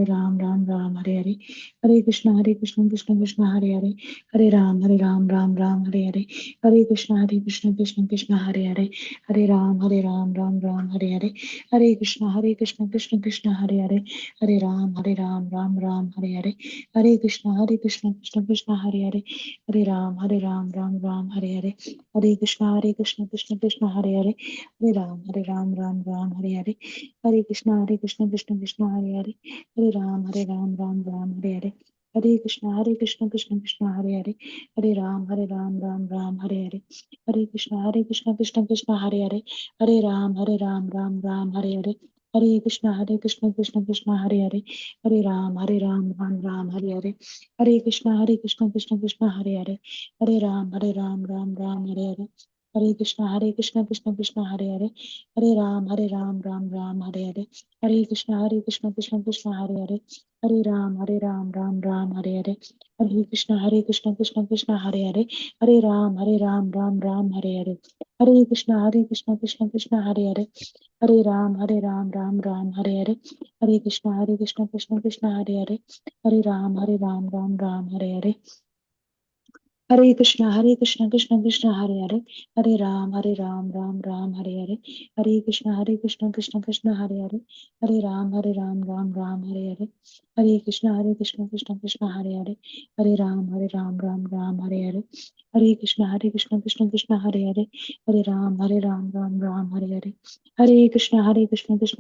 Ram, Ram Ram, Hare Hare, Hare Krishna, Krishna Krishna, Hare Hare, Hare Ram, Ram Ram, Hare Hare, Hare Krishna, Krishna Krishna, Hare Hare, Hare Ram, Ram Ram, Hare Hare, Hare Krishna, Krishna Krishna, Hare Hare, Hare Ram, Ram, Hare Hare, Hare Krishna, Krishna Krishna, Hare Hare, Hare Ram, Ram, Hare Hare, Hare Krishna, Krishna Krishna, Hare Hare, Hare Ram, Ram, Hare Hare, Hare Krishna, Krishna Hare Hare, Hare Ram, Hare Hare, Hare Krishna, Krishna Hare Hare, Hare Ram, Hare Hare, Hare Krishna, Krishna Hare Hare, Hare Ram, Hare Hare, Hare Krishna, Krishna Hare Hare, Hare Ram, Hare Hare, Hare Krishna, Krishna Hare Hare, Hare Ram, Hare Hare, Hare Krishna, Krishna Hare Hare, Hare Ram, Hare Hare, Hare Krishna, Krishna Hare Hare, Hare Ram, Hare Hare, Hare Krishna, Krishna Hare Hare, Hare Ram, Hare Hare, Hare Krishna, Krishna Hare Hare, Hare Ram, Hare Hare, Hare Krishna, Krishna Hare Hare, Hare Ram, Hare Hare, Hare Krishna, Krishna Hare Hare, Hare Ram, Ram Hare Hare, Hare Krishna, Krishna Hare Hare, Hare Ram, Ram Hare Hare, Hare Krishna, Krishna Hare Hare, Hare Ram, Ram Hare Hare, Hare Krishna, Krishna Hare Hare, Hare Ram, Ram Hare Hare, Hare Krishna, Krishna Hare Hare,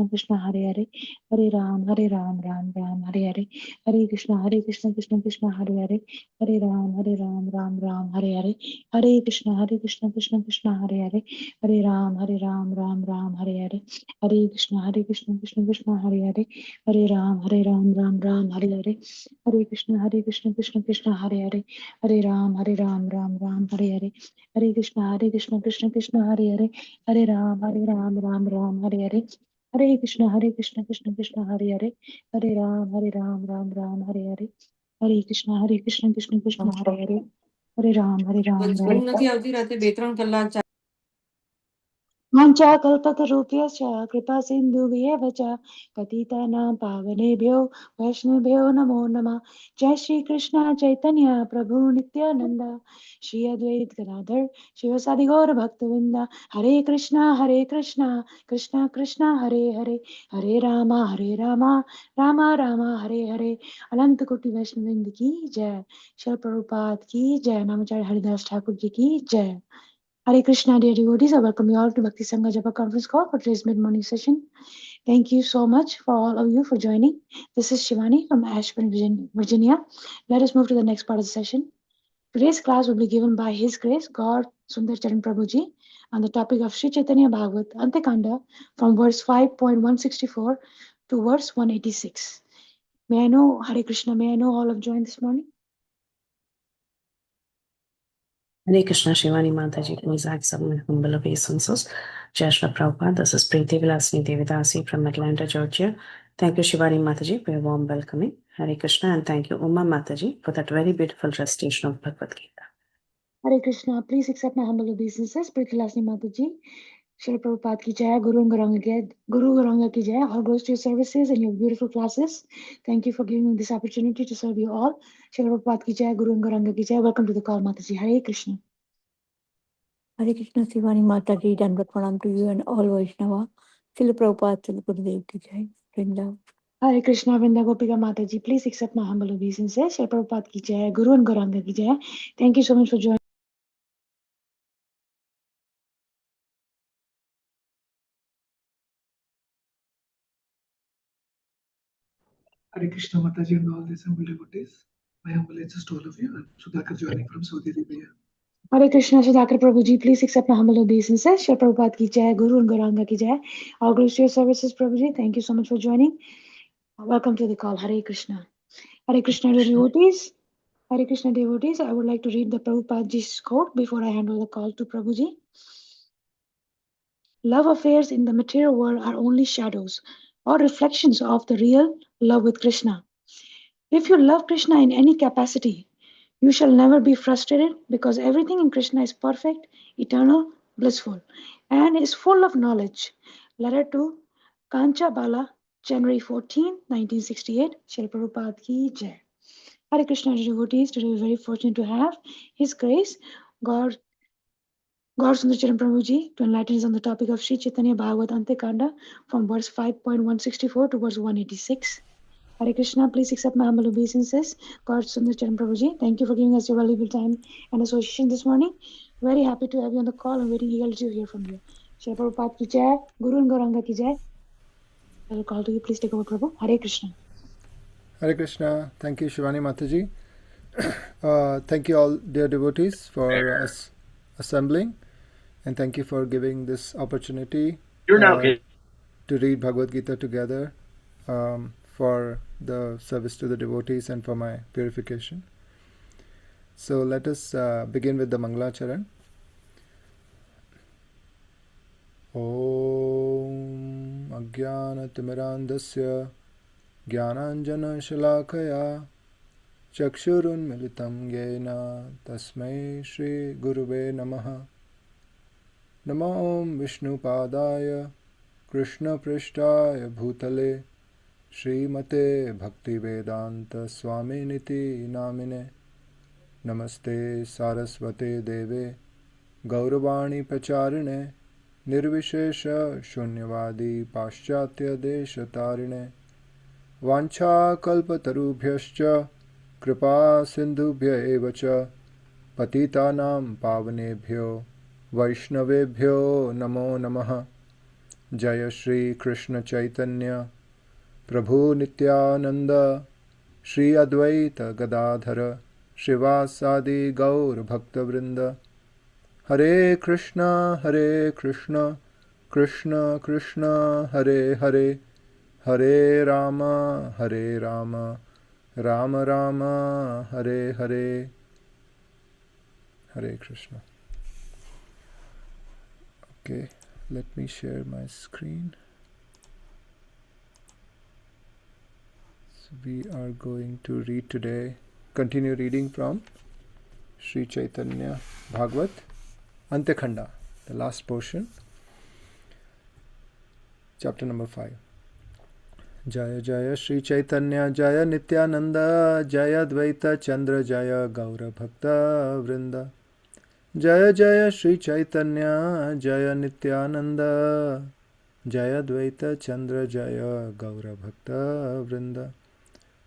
Hare Ram, Ram Hare Hare, Hare Krishna, Krishna Hare Hare, Hare Ram, Ram Hare Hare, Hare Krishna, Krishna Hare Hare, Hare Ram, Ram Hare Hare, Hare Krishna, Krishna Hare Hare, Hare Ram, Ram Hare Hare, Hare Krishna, Krishna Hare Hare, Hare Ram, Ram Hare Hare, Hare Krishna, Krishna Hare Hare, Hare Ram, Ram Hare Hare, Hare Krishna, Krishna Hare Hare, Hare Ram, Ram Hare Hare, Hare Krishna, Krishna Hare Hare, Hare Ram, Ram Hare. Mancha kalpatarupyascha kripa sindhuvyeva cha patitanam pavanebhyo vaishnavyo namo namah. Jai Shri Krishna Chaitanya Prabhu Nityananda Shri Advait Gadadhar Shivasadi Gaura Bhaktavinda Hare Krishna Krishna Krishna Hare Hare Hare Rama Rama Rama Hare Hare. Anant Koti Vaishnavind ki Jai, Shri Prabhupada ki Jai, Namacharya Haridas Thakur ji ki Jai. Hare Krishna, dear devotees. I welcome you all to Bhakti Sangha Japa conference call for today's mid-morning session. Thank you so much for all of you for joining. This is Shivani from Ashburn, Virginia. Let us move to the next part of the session. Today's class will be given by His Grace, Gaursundar Charan Prabhuji, on the topic of Sri Chaitanya Bhagavata, Antya khanda, from verse 5.164 to verse 186. May I know, Hare Krishna, may I know all have joined this morning? Hare Krishna, Shivani Mataji, who is accepting humble obeisances. Jai Shri Prabhupada, this is Preeti Vilasini Devidasi from Atlanta, Georgia. Thank you, Shivani Mataji, for your warm welcoming. Hare Krishna, and thank you, Uma Mataji, for that very beautiful recitation of Bhagavad Gita. Hare Krishna, please accept my humble obeisances. Preeti Vilasini Mataji. Shri Prabhupada ki jai, Guru Garanga ki jai. All goes to your services and your beautiful classes. Thank you for giving me this opportunity to serve you all. Shri Prabhupada ki jai, Guru Garanga ki jai. Welcome to the call, Mataji. Hare Krishna. Hare Krishna, Shivani Mataji, Dandavat Pranam to you and all Vaishnava. Shri Prabhupada, Shri Gurudev ki jai. Vrindavan. Hare Krishna, Vrinda Gopika Mataji. Please accept my humble obeisances. Shri Prabhupada ki jai, Guru and Garanga ki jai. Thank you so much for joining. Hare Krishna Mataji and all the assembled devotees. My humble regards to all of you. I'm Sudhakar joining from Saudi Arabia. Hare Krishna, Sudhakar Prabhuji. Please accept my humble obeisances. Shri Prabhupada ki jai, Guru and Garanga ki jai. All goes to your services, Prabhuji. Thank you so much for joining. Welcome to the call. Hare Krishna. Hare Krishna, devotees. Hare Krishna, devotees. I would like to read the Prabhupadaji's quote before I hand over the call to Prabhuji. Love affairs in the material world are only shadows or reflections of the real love with Krishna. If you love Krishna in any capacity, you shall never be frustrated because everything in Krishna is perfect, eternal, blissful, and is full of knowledge. Letter to Kancha Bala January 14, 1968. Srila Prabhupada ki jai. Hare Krishna devotees, today we're very fortunate to have His Grace, Gaursundar Charan Prabhuji, to enlighten us on the topic of Sri Chaitanya Bhagavata Antya khanda from verse 5.164 to verse 186. Hare Krishna, please accept my humble obeisances. Gaursundar Charan Prabhuji, thank you for giving us your valuable time and association this morning. Very happy to have you on the call and very eager to hear from you. Srila Prabhupada ki jai, Guru and Gauranga ki jai. I will call to you. Please take over, Prabhu. Hare Krishna. Hare Krishna. Thank you, Shivani Mataji. Thank you all, dear devotees, for us assembling, and thank you for giving this opportunity to read Bhagavad Gita together for the service to the devotees and for my purification. So let us begin with the Mangala Charan. Om Ajnana Timirandasya Jnananjana Shalakaya Chakshurun Militam Yena Tasmai Shri Guruve Namaha. Namo Om Vishnu Padaya Krishna Prishtaya Bhutale Srimate Bhakti Vedanta Swami Niti Namine. Namaste Saraswate Deve Gauravani Pacharine Nirvishesha Shunyavadi Paschatya Deshatarine Vancha Kalpatarubhyascha Kripa Sindhubhya Evacha Patitanam Pavanebhyo Vaishnavebhyo Namo Namaha. Jaya Shri Krishna Chaitanya Prabhu Nityananda Shri Advaita Gadadhara Shivasadi Gaur Bhakta Vrinda. Hare Krishna Krishna Krishna Hare Hare Hare Rama Rama Rama Hare Hare. Hare Krishna. Okay, let me share my screen. So we are going to read today, continue reading from Sri Chaitanya Bhagavat Antya khanda, the last portion, chapter number 5. Jaya Jaya Sri Chaitanya Jaya Nityananda Jaya Dvaita Chandra Jaya Gaura Bhakta Vrinda. Jaya Jaya Sri Chaitanya Jaya Nityananda Jaya Dvaita Chandra Jaya Gaura Bhakta Vrinda.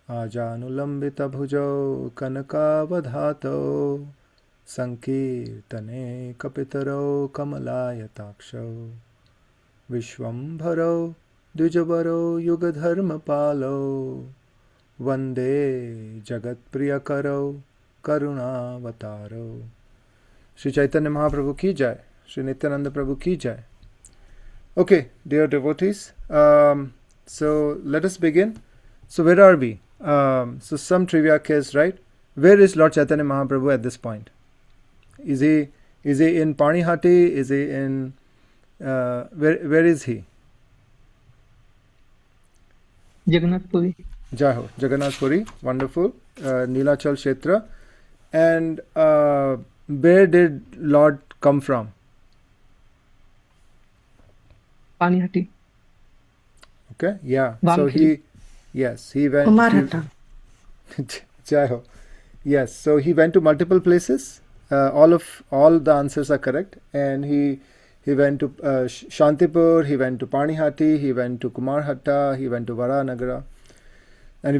Ajanulambita bhujau kanakavadhato Sankirtane kapitaro kamalayataksho Vishwambharo Dvijavaro yugadharmapalo Vande Jagat Priyakaro Karunavataro. Sri Chaitanya Mahaprabhu ki jai. Sri Nityananda Prabhu ki jai. Okay, dear devotees, so let us begin. So where are we? So some trivia case, right? Where is Lord Chaitanya Mahaprabhu at this point? Is he in Panihati? Is he in where is he? Jagannath Puri. Jai Ho, Jagannath Puri, wonderful. Nilachal Kshetra. And where did Lord come from? Panihati. Okay, yeah. Vamkiri. So he went. Kumarhata. Jai Ho. Yes, so he went to multiple places. All the answers are correct, and he went to Shantipur, he went to Panihati, he went to Kumarhatta, he went to Varanagara, and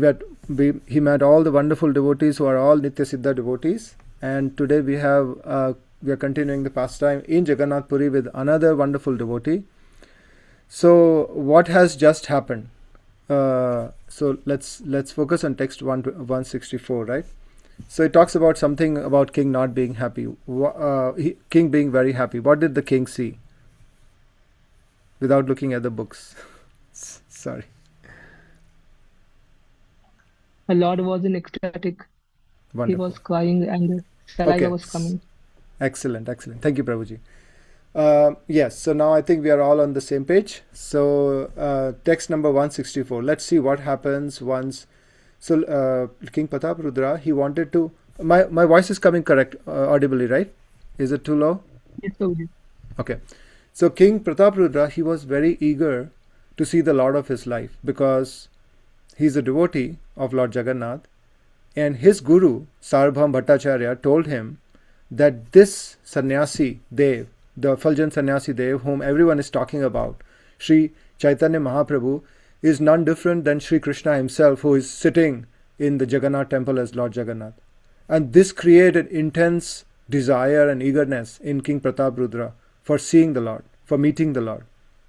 he met all the wonderful devotees who are all Nitya Siddha devotees. And today we are continuing the pastime in Jagannath Puri with another wonderful devotee. So what has just happened? So let's focus on text 164, right? So it talks about something about king not being happy, king being very happy. What did the king see? Without looking at the books. Sorry. The Lord was in ecstatic. Wonderful. He was crying and saliva was coming. Excellent. Thank you, Prabhuji. Yes, so now I think we are all on the same page. So text number 164. Let's see what happens once. So King Prataparudra, he wanted to. My voice is coming correct, audibly, right? Is it too low? Yes, Prabhuji. Okay. So King Prataparudra, he was very eager to see the Lord of his life, because he's a devotee of Lord Jagannath, and his guru, Sarvabhauma Bhattacharya, told him that this sannyasi Dev, the effulgent sannyasi Dev, whom everyone is talking about, Sri Chaitanya Mahaprabhu, is none different than Sri Krishna himself, who is sitting in the Jagannath temple as Lord Jagannath. And this created intense desire and eagerness in King Prataprudra for seeing the Lord, for meeting the Lord.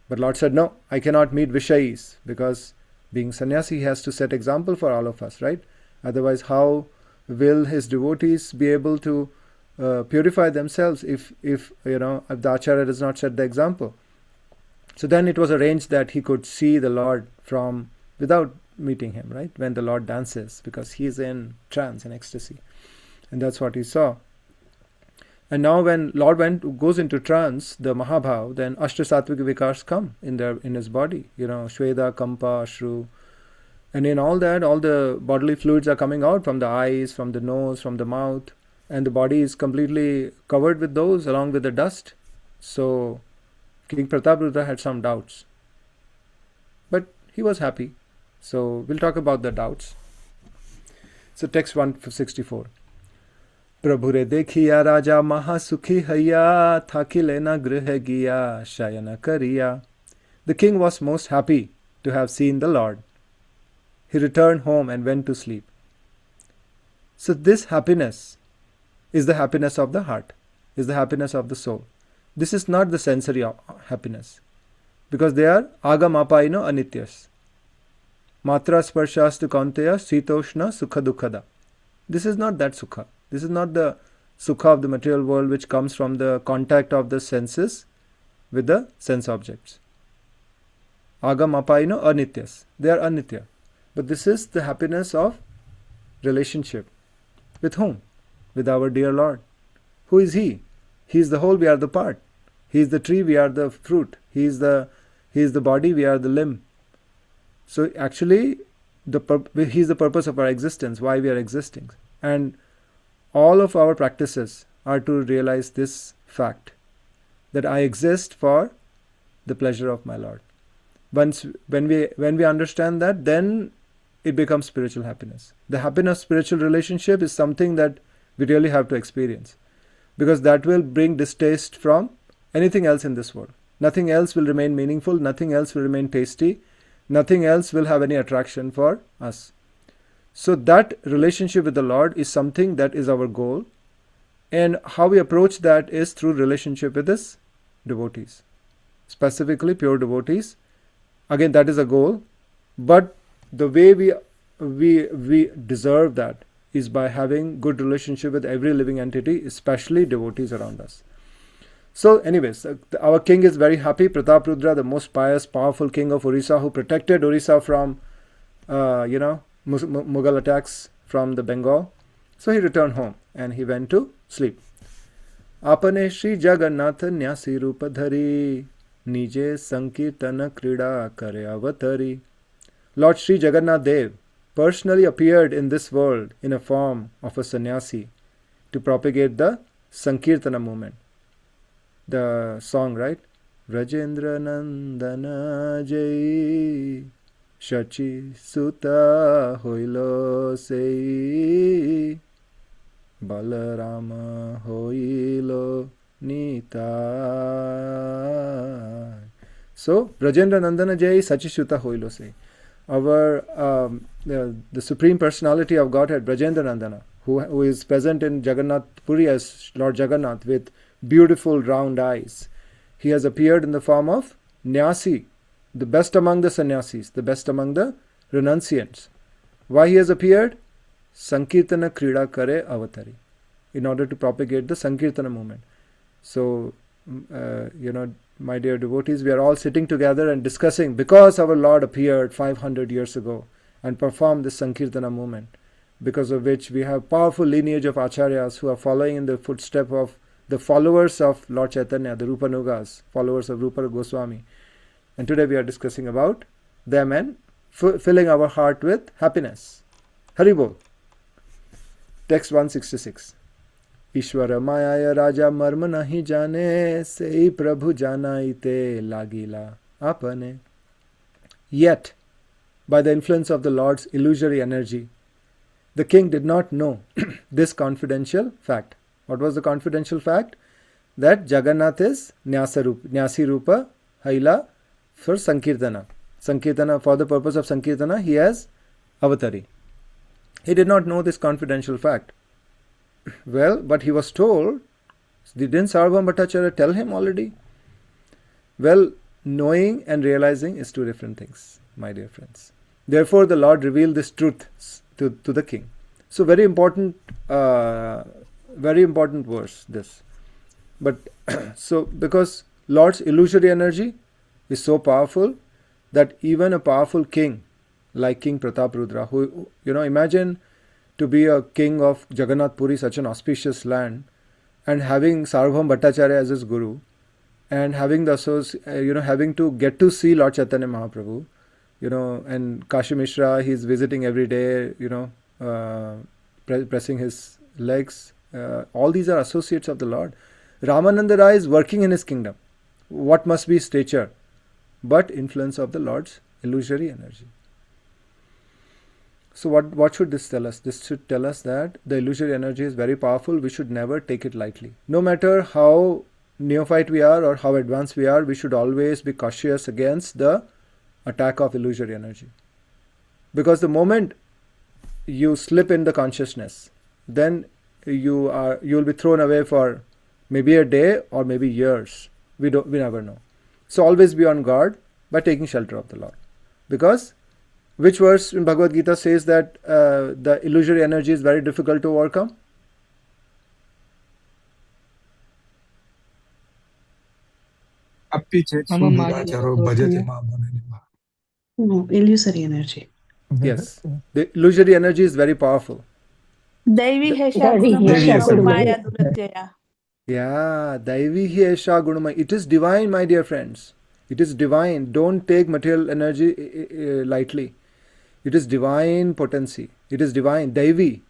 But Lord said, no, I cannot meet Vishayis, because being sannyasi, he has to set example for all of us, right? Otherwise, how will his devotees be able to purify themselves if the Acharya does not set the example? So then it was arranged that he could see the Lord from without meeting him, right? When the Lord dances, because he is in trance and ecstasy. And that's what he saw. And now when Lord goes into trance, the Mahabhav, then Ashta-sattvic vikars come in his body. Shveda, Kampa, Ashru. And in all that, all the bodily fluids are coming out from the eyes, from the nose, from the mouth. And the body is completely covered with those along with the dust. So King Prataprudra had some doubts. But he was happy. So we'll talk about the doubts. So text 164. Prabhure dekhiya raja mahasukhi haiya, thakile na griha giya, shayana kariya. The king was most happy to have seen the Lord. He returned home and went to sleep. So this happiness is the happiness of the heart, is the happiness of the soul. This is not the sensory happiness, because they are agamapaino anityas. Matra sparshastu kaunteya sitoshna sukha dukkada. This is not that sukha. This is not the sukha of the material world which comes from the contact of the senses with the sense objects. Agamapaino anityas. They are anitya. But this is the happiness of relationship. With whom? With our dear Lord. Who is He? He is the whole, we are the part. He is the tree, we are the fruit. He is the body, we are the limb. So actually, He is the purpose of our existence, why we are existing. And all of our practices are to realize this fact, that I exist for the pleasure of my Lord. When we understand that, then it becomes spiritual happiness. The happiness of spiritual relationship is something that we really have to experience, because that will bring distaste from anything else in this world. Nothing else will remain meaningful, nothing else will remain tasty, nothing else will have any attraction for us. So that relationship with the Lord is something that is our goal, and how we approach that is through relationship with His devotees, specifically pure devotees. Again, that is a goal, but the way we deserve that is by having good relationship with every living entity, especially devotees around us. So anyways, our king is very happy. Prataprudra, the most pious, powerful king of Orissa, who protected Orissa from Mughal attacks from the Bengal. So he returned home and he went to sleep. Apane Shri Jagannath Nyasi Rupa Dhari, Nije Sankirtana Krida Kare Avatari. Lord Sri Jagannath Dev personally appeared in this world in a form of a sannyasi to propagate the Sankirtana movement. The song, right? Rajendra Nandana Jai Shachi Suta Hoilo Sei Balarama Hoilo Nita. So, Rajendra Nandana Jai Shachi Suta Hoilo Sei. Our the Supreme Personality of Godhead, Brajendra Nandana, who is present in Jagannath Puri as Lord Jagannath with beautiful round eyes. He has appeared in the form of Nyasi, the best among the sannyasis, the best among the renunciants. Why he has appeared? Sankirtana Krida Kare Avatari, in order to propagate the Sankirtana movement. So, my dear devotees, we are all sitting together and discussing, because our Lord appeared 500 years ago and performed this Sankirtana movement, because of which we have powerful lineage of acharyas who are following in the footstep of the followers of Lord Chaitanya, the Rupanugas, followers of Rupa Goswami. And today we are discussing about them and filling our heart with happiness. Haribol. Text 166. Ishwara Mayaya Raja Marma Nahi Jane, Sei Prabhu Janaite Lagila Apane. Yet, by the influence of the Lord's illusory energy, the king did not know this confidential fact. What was the confidential fact? That Jagannath is Nyasi Rupa Haila for Sankirtana. Sankirtana, for the purpose of Sankirtana, he has avatari. He did not know this confidential fact. Well, but he was told. Didn't Sarvabhauma Bhattacharya tell him already? Well, knowing and realizing is two different things, my dear friends. Therefore, the Lord revealed this truth to the king. So, very important verse, this. But so, because Lord's illusory energy is so powerful that even a powerful king like King Prataprudra, who, imagine to be a king of Jagannath Puri, such an auspicious land, and having Sarvabhauma Bhattacharya as his guru, and having the having to get to see Lord Chaitanya Mahaprabhu, and Kashi Mishra, he's visiting every day, pressing his legs. All these are associates of the Lord. Ramananda Rai is working in his kingdom. What must be stature? But influence of the Lord's illusory energy. So what should this tell us? This should tell us that the illusory energy is very powerful. We should never take it lightly. No matter how neophyte we are or how advanced we are, we should always be cautious against the attack of illusory energy. Because the moment you slip in the consciousness, then you will be thrown away for maybe a day or maybe years. We never know. So always be on guard by taking shelter of the Lord. Because which verse in Bhagavad Gita says that the illusory energy is very difficult to overcome? No, illusory energy. Yes. The illusory energy is very powerful. Daivi Hesha Maya Duratyaya. Yeah, Daivi Hesha Gunamaya. It is divine, my dear friends. It is divine. Don't take material energy lightly. It is divine potency. It is divine. Daivi.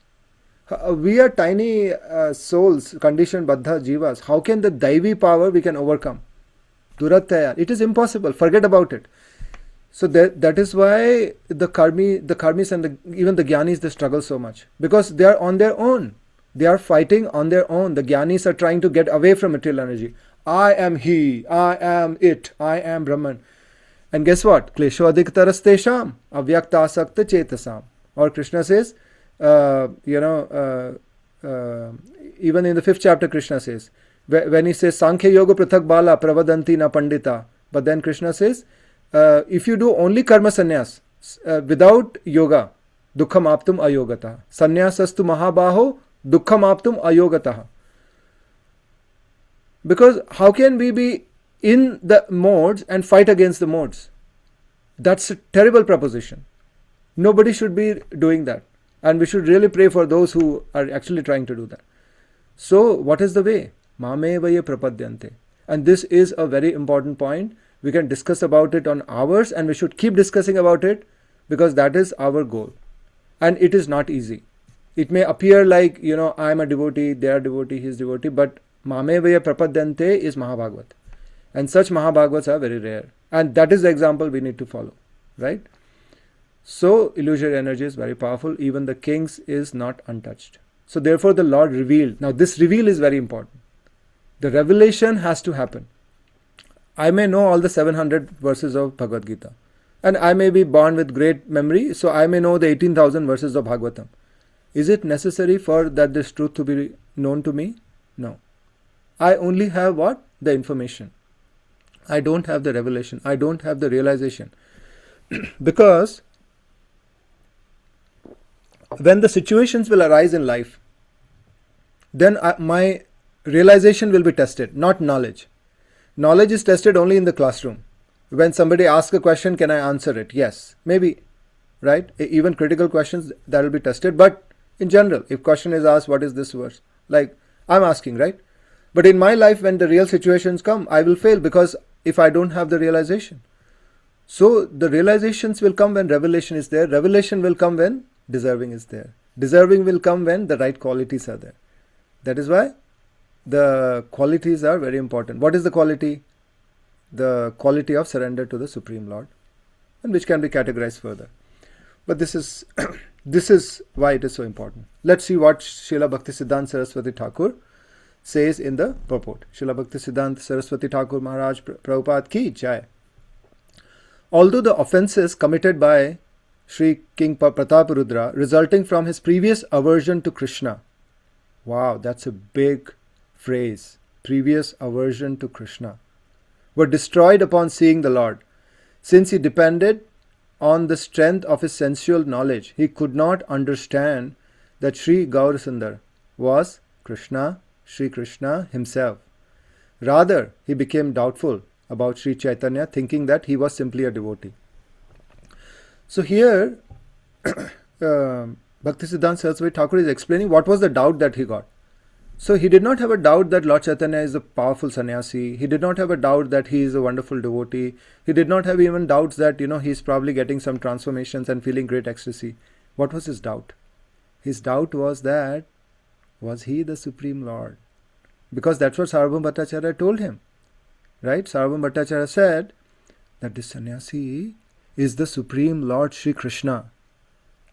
We are tiny souls, conditioned Baddha Jivas. How can the Daivi power we can overcome? Duratyaya. It is impossible. Forget about it. So that is why the karmis and even the jnanis, they struggle so much. Because they are on their own. They are fighting on their own. The jnanis are trying to get away from material energy. I am he, I am it, I am Brahman. And guess what? Klesho adiktarastesham avyakta asakta chetasam. Or Krishna says, even in the 5th chapter, Krishna says, when he says, Sankhya yoga prathak bala pravadanti na pandita. But then Krishna says, if you do only karma sannyas without yoga, dukkham aptum ayogata. Sannyasastu mahabaho dukkham aptum ayogata. Because how can we be in the modes and fight against the modes? That's a terrible proposition. Nobody should be doing that. And we should really pray for those who are actually trying to do that. So, what is the way? Mamevaya prapadyante. And this is a very important point. We can discuss about it on hours, and we should keep discussing about it because that is our goal. And it is not easy. It may appear like, I am a devotee, they are devotee, he is devotee, but Mamevaya prapadyante is Mahabhagavat. And such Mahabhagavats are very rare. And that is the example we need to follow. Right? So, illusory energy is very powerful. Even the king's is not untouched. So, therefore, the Lord revealed. Now, this reveal is very important. The revelation has to happen. I may know all the 700 verses of Bhagavad Gita. And I may be born with great memory. So, I may know the 18,000 verses of Bhagavatam. Is it necessary for that this truth to be known to me? No. I only have what? The information. I don't have the revelation. I don't have the realization. Because when the situations will arise in life, then my realization will be tested, not knowledge. Knowledge is tested only in the classroom. When somebody asks a question, can I answer it? Yes, maybe, right? Even critical questions, that will be tested. But in general, if question is asked, what is this verse? Like, I'm asking, right? But in my life, when the real situations come, I will fail because if I don't have the realization. So, the realizations will come when revelation is there. Revelation will come when deserving is there. Deserving will come when the right qualities are there. That is why the qualities are very important. What is the quality? The quality of surrender to the Supreme Lord. and which can be categorized further. But this is this is why it is so important. Let's see what Srila Bhaktisiddhanta Saraswati Thakur says in the purport. Srila Bhaktisiddhanta Saraswati Thakur Maharaj Prabhupada ki jai. Although the offences committed by Sri King Prataparudra resulting from his previous aversion to Krishna, wow, that's a big phrase, previous aversion to Krishna, were destroyed upon seeing the Lord. Since he depended on the strength of his sensual knowledge, he could not understand that Sri Gaursundar was Krishna, Sri Krishna himself. Rather, he became doubtful about Sri Chaitanya, thinking that he was simply a devotee. So here, Bhaktisiddhanta Saraswati Thakur is explaining what was the doubt that he got. So he did not have a doubt that Lord Chaitanya is a powerful sannyasi. He did not have a doubt that he is a wonderful devotee. He did not have even doubts that, he's probably getting some transformations and feeling great ecstasy. What was his doubt? His doubt was that, was he the Supreme Lord? Because that's what Sarvabhauma Bhattacharya told him. Right? Sarvabhauma Bhattacharya said that this sannyasi is the Supreme Lord Sri Krishna.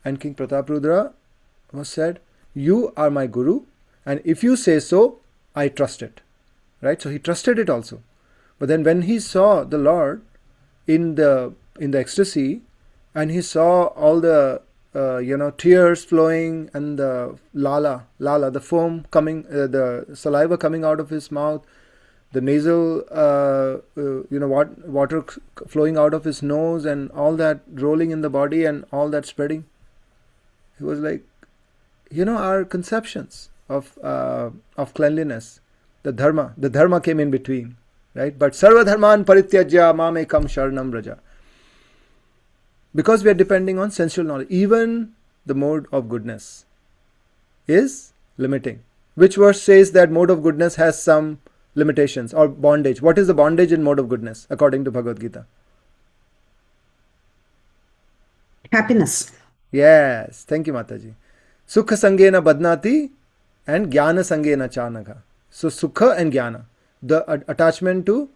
And King Prataparudra was said, you are my Guru, and if you say so, I trust it. Right? So he trusted it also. But then when he saw the Lord in the ecstasy, and he saw all the tears flowing and the lala, the foam coming, the saliva coming out of his mouth, the nasal, water flowing out of his nose, and all that rolling in the body and all that spreading, he was like, our conceptions of cleanliness, the dharma came in between, right? But sarva dharman parityajya mamekam sharanam vraja. Because we are depending on sensual knowledge, even the mode of goodness is limiting. Which verse says that mode of goodness has some limitations or bondage? What is the bondage in mode of goodness according to Bhagavad Gita? Happiness. Yes, thank you, Mataji. Sukha sangena badnati and jnana sangena chanagha. So sukha and jnana, the attachment to,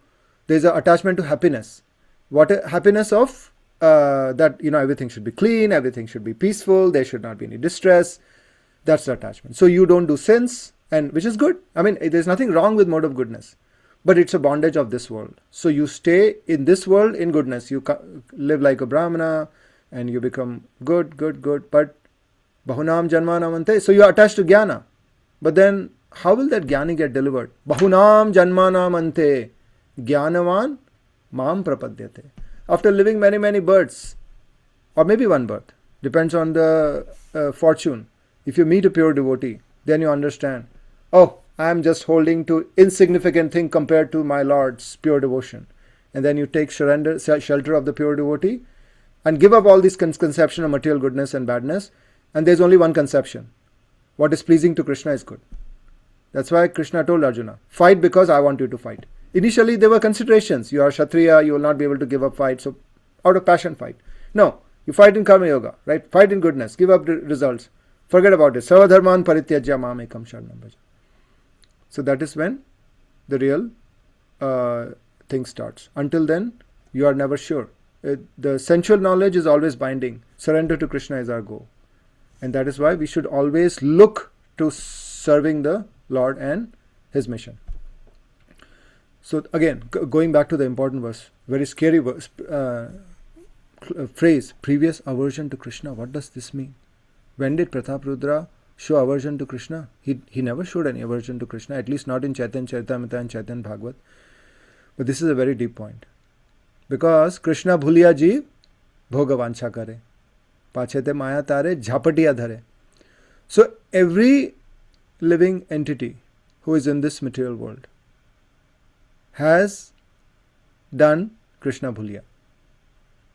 there is an attachment to happiness. What happiness of that everything should be clean, everything should be peaceful, there should not be any distress. That's the attachment. So you don't do sins, and which is good. I mean, there's nothing wrong with mode of goodness, but it's a bondage of this world. So you stay in this world in goodness. You live like a brahmana, and you become good. But bahunam janmanam ante. So you are attached to jnana. But then how will that jnani get delivered? Bahunam janmanam ante jnanavan mam prapadyate. After living many births, or maybe one birth, depends on the fortune. If you meet a pure devotee, then you understand, oh, I am just holding to insignificant thing compared to my Lord's pure devotion. And then you take shelter of the pure devotee and give up all this conception of material goodness and badness. And there's only one conception. What is pleasing to Krishna is good. That's why Krishna told Arjuna, fight because I want you to fight. Initially, there were considerations. You are Kshatriya, you will not be able to give up fight. So, out of passion, fight. No, you fight in Karma Yoga, right? Fight in goodness. Give up the results. Forget about it. Sarva dharman parityajya mamekam sharanam vraja. So, that is when the real thing starts. Until then, you are never sure. The sensual knowledge is always binding. Surrender to Krishna is our goal. And that is why we should always look to serving the Lord and His mission. So again, going back to the important verse, very scary verse, phrase, previous aversion to Krishna. What does this mean? When did Prataparudra show aversion to Krishna? He never showed any aversion to Krishna, at least not in Chaitanya Charitamrita and Chaitanya Bhagavat. But this is a very deep point. Because Krishna bhuliya jeev bhoga vancha kare. Pachete maya tare jhapatiya dhare. So every living entity who is in this material world has done Krishna bhuliya.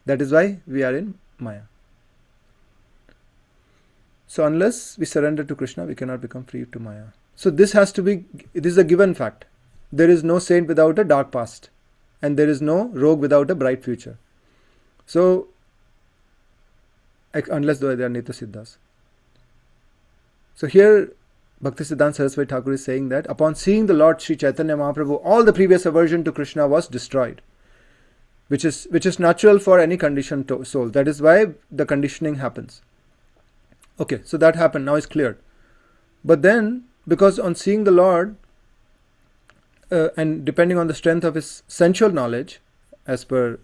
That is why we are in Maya. So unless we surrender to Krishna, we cannot become free to Maya. So this is a given fact. There is no saint without a dark past, and there is no rogue without a bright future. So unless they are Nitya Siddhas. So here Bhaktisiddhanta Saraswati Thakur is saying that upon seeing the Lord Sri Chaitanya Mahaprabhu, all the previous aversion to Krishna was destroyed. which is natural for any conditioned soul. That is why the conditioning happens. Okay, so that happened. Now it's clear. But then, because on seeing the Lord, and depending on the strength of his sensual knowledge, as per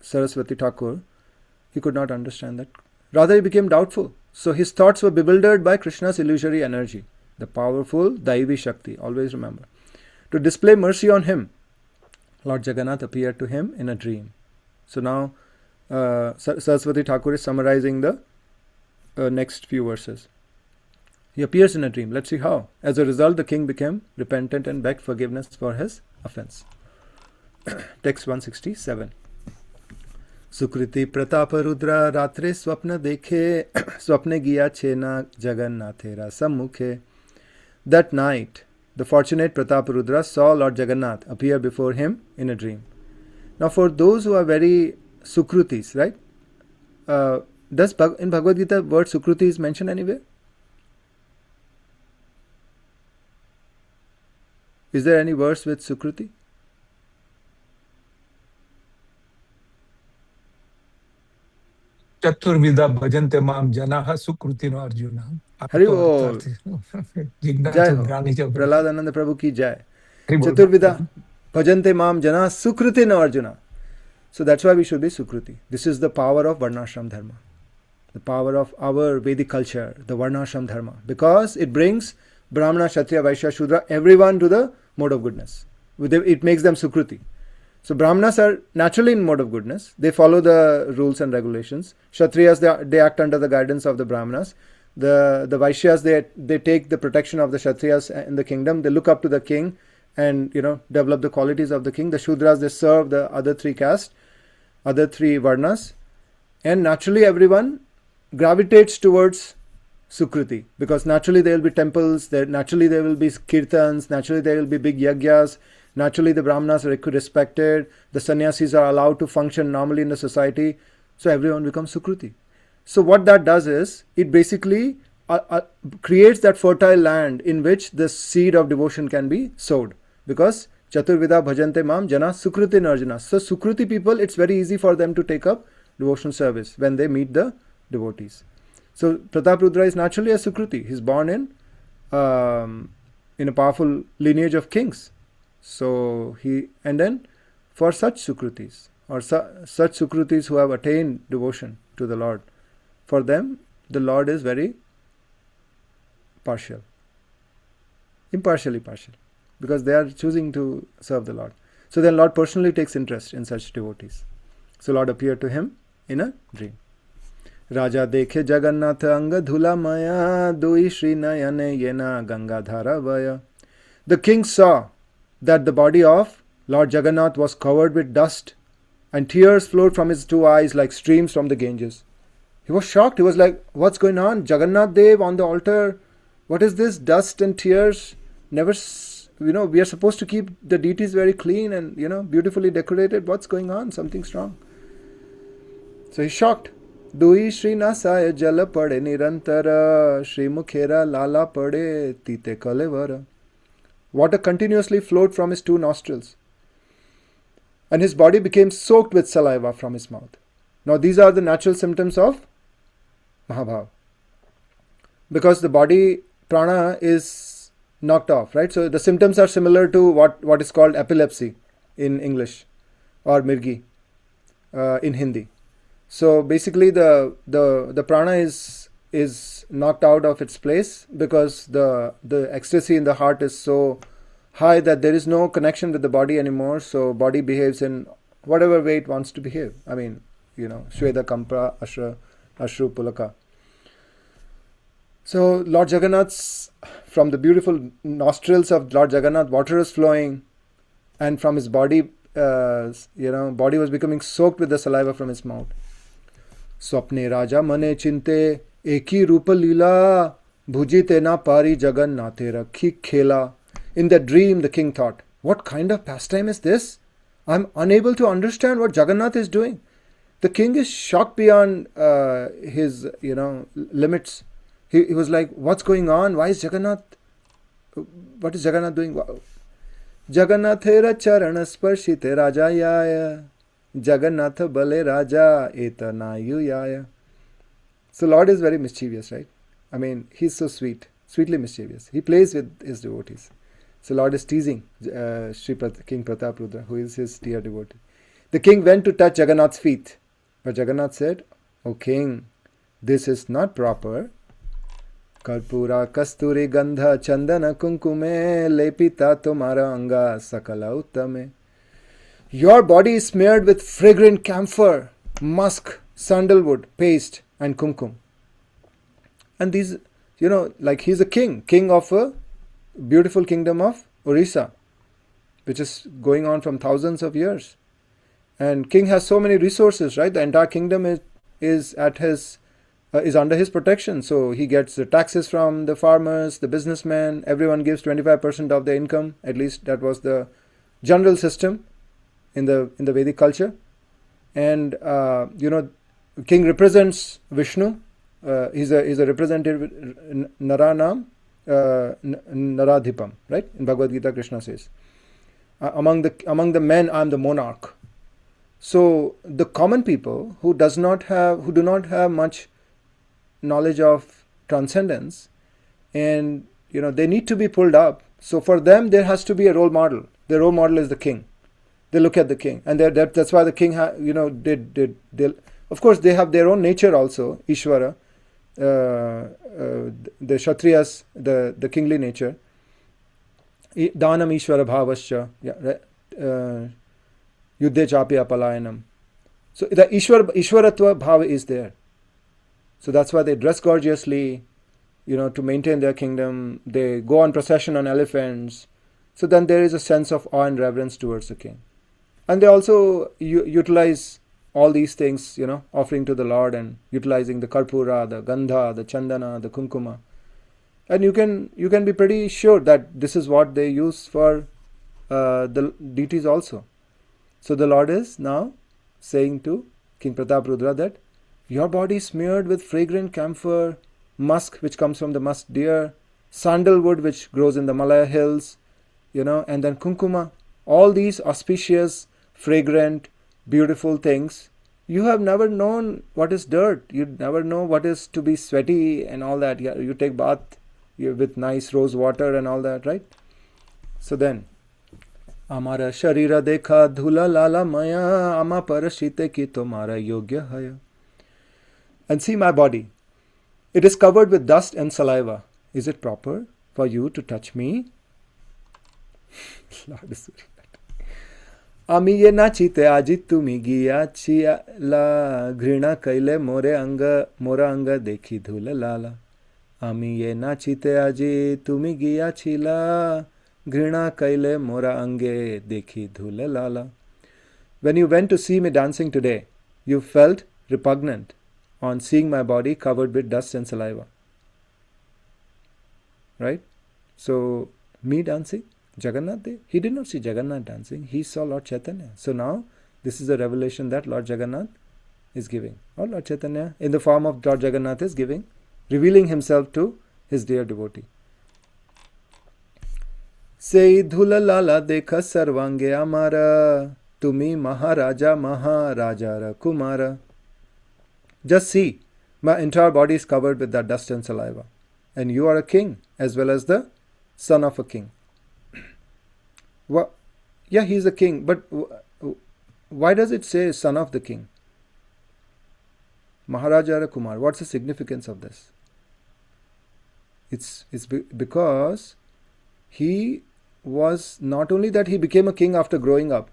Saraswati Thakur, he could not understand that. Rather, he became doubtful. So his thoughts were bewildered by Krishna's illusory energy, the powerful Daivi Shakti. Always remember. To display mercy on him, Lord Jagannath appeared to him in a dream. So now Saraswati Thakur is summarizing the next few verses. He appears in a dream. Let's see how. As a result, the king became repentant and begged forgiveness for his offense. Text 167. Sukriti Pratapa Rudra Ratre Swapna Dekhe Swapne Giya Chena Jagannathera Sammukhe. That night, the fortunate Pratapa Rudra saw Lord Jagannath appear before him in a dream. Now, for those who are very Sukrutis, right? Does in Bhagavad Gita word Sukruti is mentioned anywhere? Is there any verse with Sukruti? Chaturvida bhajante mam janaha sukrutino arjuna. Hari Bol. Jai Ho. Praladananda Prabhu ki jai. Chaturvida bhajante mam jana sukrutino arjuna. So that's why we should be Sukruti. This is the power of Varnashram Dharma. The power of our Vedic culture, the Varnashram Dharma. Because it brings Brahmana, Kshatriya, Vaishya, Shudra, everyone to the mode of goodness. It makes them Sukruti. So Brahmanas are naturally in mode of goodness. They follow the rules and regulations. Kshatriyas, they act under the guidance of the Brahmanas. The Vaishyas, they take the protection of the Kshatriyas in the kingdom. They look up to the king and develop the qualities of the king. The Shudras, they serve the other three castes, other three Varnas. And naturally everyone gravitates towards Sukruti, because naturally there will be temples, naturally there will be kirtans, naturally there will be big yagyas, naturally the Brahmanas are respected, the sannyasis are allowed to function normally in the society, so everyone becomes Sukruti. So what that does is, it basically creates that fertile land in which the seed of devotion can be sowed, because Chaturvida bhajante mam jana Sukruti narjana. So Sukruti people, it's very easy for them to take up devotional service when they meet the devotees. So Pratap Rudra is naturally a Sukruti. He's born in a powerful lineage of kings. So and then for such Sukrutis, or such Sukrutis who have attained devotion to the Lord, for them the Lord is very partial, impartially partial, because they are choosing to serve the Lord. So then Lord personally takes interest in such devotees. So Lord appeared to him in a dream. Raja dekhe Jagannath anga dhula maya doi shri nayane yena ganga dhara vaya. The king saw that the body of Lord Jagannath was covered with dust, and tears flowed from his two eyes like streams from the Ganges. He was shocked. He was like, what's going on? Jagannath Dev on the altar. What is this dust and tears? Never, we are supposed to keep the deities very clean and, beautifully decorated. What's going on? Something's wrong. So he's shocked. Dui Shri Nasaya Jala Pade Nirantara Shri Mukhera Lala Pade Tite Kalevara. Water continuously flowed from his two nostrils, and his body became soaked with saliva from his mouth. Now these are the natural symptoms of Mahabhav, because the body prana is knocked off, right? So the symptoms are similar to what is called epilepsy in English, or mirgi in Hindi. So basically the prana is knocked out of its place, because the ecstasy in the heart is so high that there is no connection with the body anymore. So body behaves in whatever way it wants to behave. I mean, Shweda Kampra Ashru Pulaka. So Lord Jagannath's, from the beautiful nostrils of Lord Jagannath, water is flowing, and from his body, body was becoming soaked with the saliva from his mouth. Swapne Raja Mane Chinte Eki Rupa Lila Bhujite na Pari Jagannathe Rakhi Khela. In the dream, the king thought, what kind of pastime is this? I'm unable to understand what Jagannath is doing. The king is shocked beyond his limits. He was like, what's going on? Why is Jagannath? What is Jagannath doing? Jagannathera Charan Sparshite Rajayaya Jagannatha bale raja eta nayu yaya. So Lord is very mischievous, right? I mean, he's so sweet, sweetly mischievous. He plays with his devotees. So Lord is teasing King Prataprudra, who is his dear devotee. The king went to touch Jagannath's feet, but Jagannath said, "O king, this is not proper. Karpura kasturi gandha chandana kunkume lepita tumara anga sakala uttame." Your body is smeared with fragrant camphor, musk, sandalwood, paste, and kumkum. And these, like he's a king of a beautiful kingdom of Orissa, which is going on from thousands of years. And king has so many resources, right? The entire kingdom is under his protection. So he gets the taxes from the farmers, the businessmen. Everyone gives 25% of their income. At least that was the general system in the Vedic culture. And king represents Vishnu. He's a representative Naranam Naradhipam, right? In Bhagavad Gita, Krishna says, among the men, I am the monarch. So the common people who do not have much knowledge of transcendence, and they need to be pulled up. So for them, there has to be a role model. The role model is the king. They look at the king, and that's why the king, they of course they have their own nature also, Ishvara, the Kshatriyas, the kingly nature. Dhanam Ishvara Bhavascha, Yuddhe Chapya Palayanam. So the Ishwaratva Bhava is there. So that's why they dress gorgeously, to maintain their kingdom. They go on procession on elephants. So then there is a sense of awe and reverence towards the king. And they also utilize all these things, offering to the Lord and utilizing the karpura, the gandha, the chandana, the kumkuma. And you can be pretty sure that this is what they use for the deities also. So the Lord is now saying to King Prataprudra that your body is smeared with fragrant camphor, musk, which comes from the musk deer, sandalwood, which grows in the Malaya hills, and then kumkuma. All these auspicious, fragrant, beautiful things. You have never known what is dirt. You never know what is to be sweaty and all that. You take bath with nice rose water and all that, right? So then, Amara sharira dekha dhula lala maya ama parashite ki tomara yogya haya. And see my body. It is covered with dust and saliva. Is it proper for you to touch me? Lord is very আমি ये नाचिते আজি তুমি গিয়াছিলা ঘৃণা কইলে মোরা অঙ্গ দেখি ধুল লালা আমি ये নাচিতে আজি তুমি গিয়াছিলা ঘৃণা কইলে মোরা অঙ্গে দেখি ধুল লালা. When you went to see me dancing today, you felt repugnant on seeing my body covered with dust and saliva. Right? So, me dancing? Jagannath, he did not see Jagannath dancing, he saw Lord Chaitanya. So now, this is a revelation that Lord Jagannath is giving. Or Lord Chaitanya, in the form of Lord Jagannath, is giving, revealing himself to his dear devotee. Sei dhula lala dekha sarvange amara, tumi maharaja maharajara kumara. Just see, my entire body is covered with that dust and saliva. And you are a king, as well as the son of a king. Well, yeah, he's a king, but why does it say son of the king? Maharaja Kumar, what's the significance of this? It's because he was, not only that he became a king after growing up,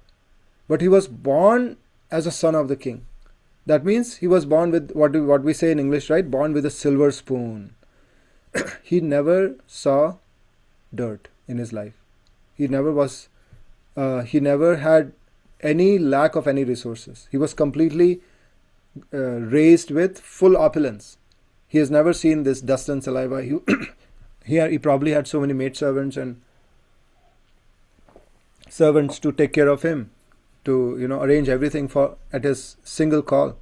but he was born as a son of the king. That means he was born with what we say in English, right? Born with a silver spoon. He never saw dirt in his life. He never had any lack of any resources. He was completely raised with full opulence. He has never seen this dust and saliva. He probably had so many maidservants and servants to take care of him, to arrange everything at his single call.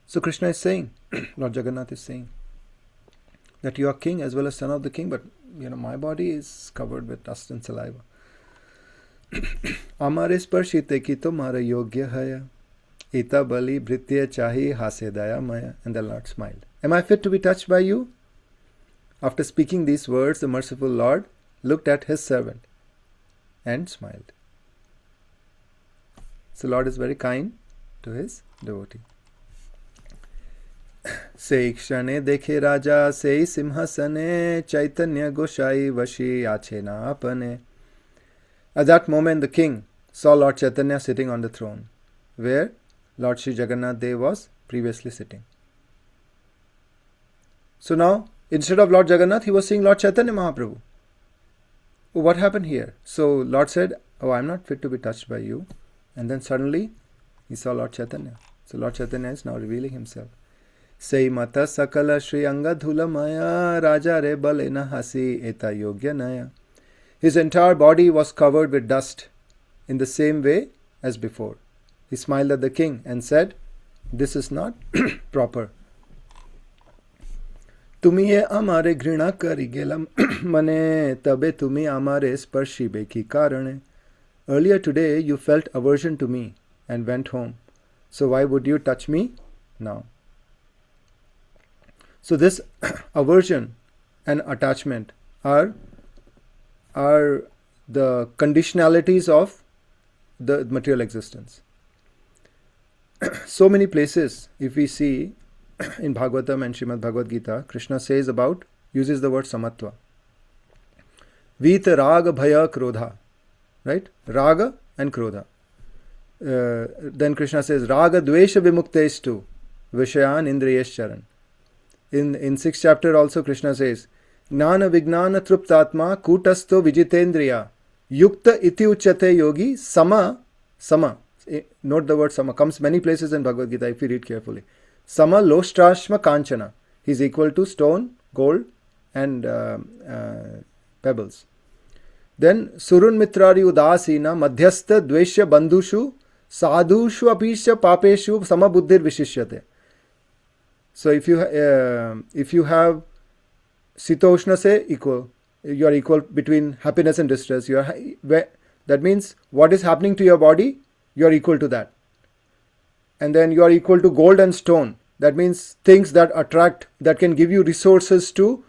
So Krishna is saying, Lord Jagannath is saying, that you are king as well as son of the king, but my body is covered with dust and saliva. Amare sparshite ki tumhara yogya haya. Ita bali bhritya chahi hase daya maya. And the Lord smiled. Am I fit to be touched by you? After speaking these words, the merciful Lord looked at his servant and smiled. So Lord is very kind to his devotee. Se kshane dekhe raja se simhasane Chaitanya Goshai vashi achena apane. At that moment the king saw Lord Chaitanya sitting on the throne where Lord Sri Jagannath Dev was previously sitting. So now instead of Lord Jagannath he was seeing Lord Chaitanya Mahaprabhu. What happened here? So Lord said, oh, I am not fit to be touched by you. And then suddenly he saw Lord Chaitanya. So Lord Chaitanya is now revealing himself. Sei mata sakala shri anga dhula maya raja re balena hasi eta yogya naya. His entire body was covered with dust in the same way as before. He smiled at the king and said, this is not proper. Tumi ye amare ghrina kari gelam mane tabe tumi amare sparshibe ki karane. Earlier today you felt aversion to me and went home. So why would you touch me now? So this aversion and attachment are the conditionalities of the material existence. So many places, if we see in Bhagavatam and Srimad Bhagavad Gita, Krishna uses the word samatva. Vita raga bhaya krodha. Right? Raga and krodha. Then Krishna says, raga dvesha vimuktestu vishayan indriyesh charan. In 6th chapter also Krishna says, Gnana Vignana Truptatma Kutasto Vijitendriya Yukta Iti Uchate Yogi Sama. Note the word Sama. Comes many places in Bhagavad Gita if you read carefully. Sama Loshtrashma Kanchana. He is equal to stone, gold and pebbles. Then Surun Mitrari Udasina Madhyastha Dveshya Bandhushu Sadhushu Apisha Papeshu Sama Buddhir Vishishyate. So if you have Sitoshna say equal, you are equal between happiness and distress. That means what is happening to your body, you are equal to that. And then you are equal to gold and stone. That means things that attract, that can give you resources to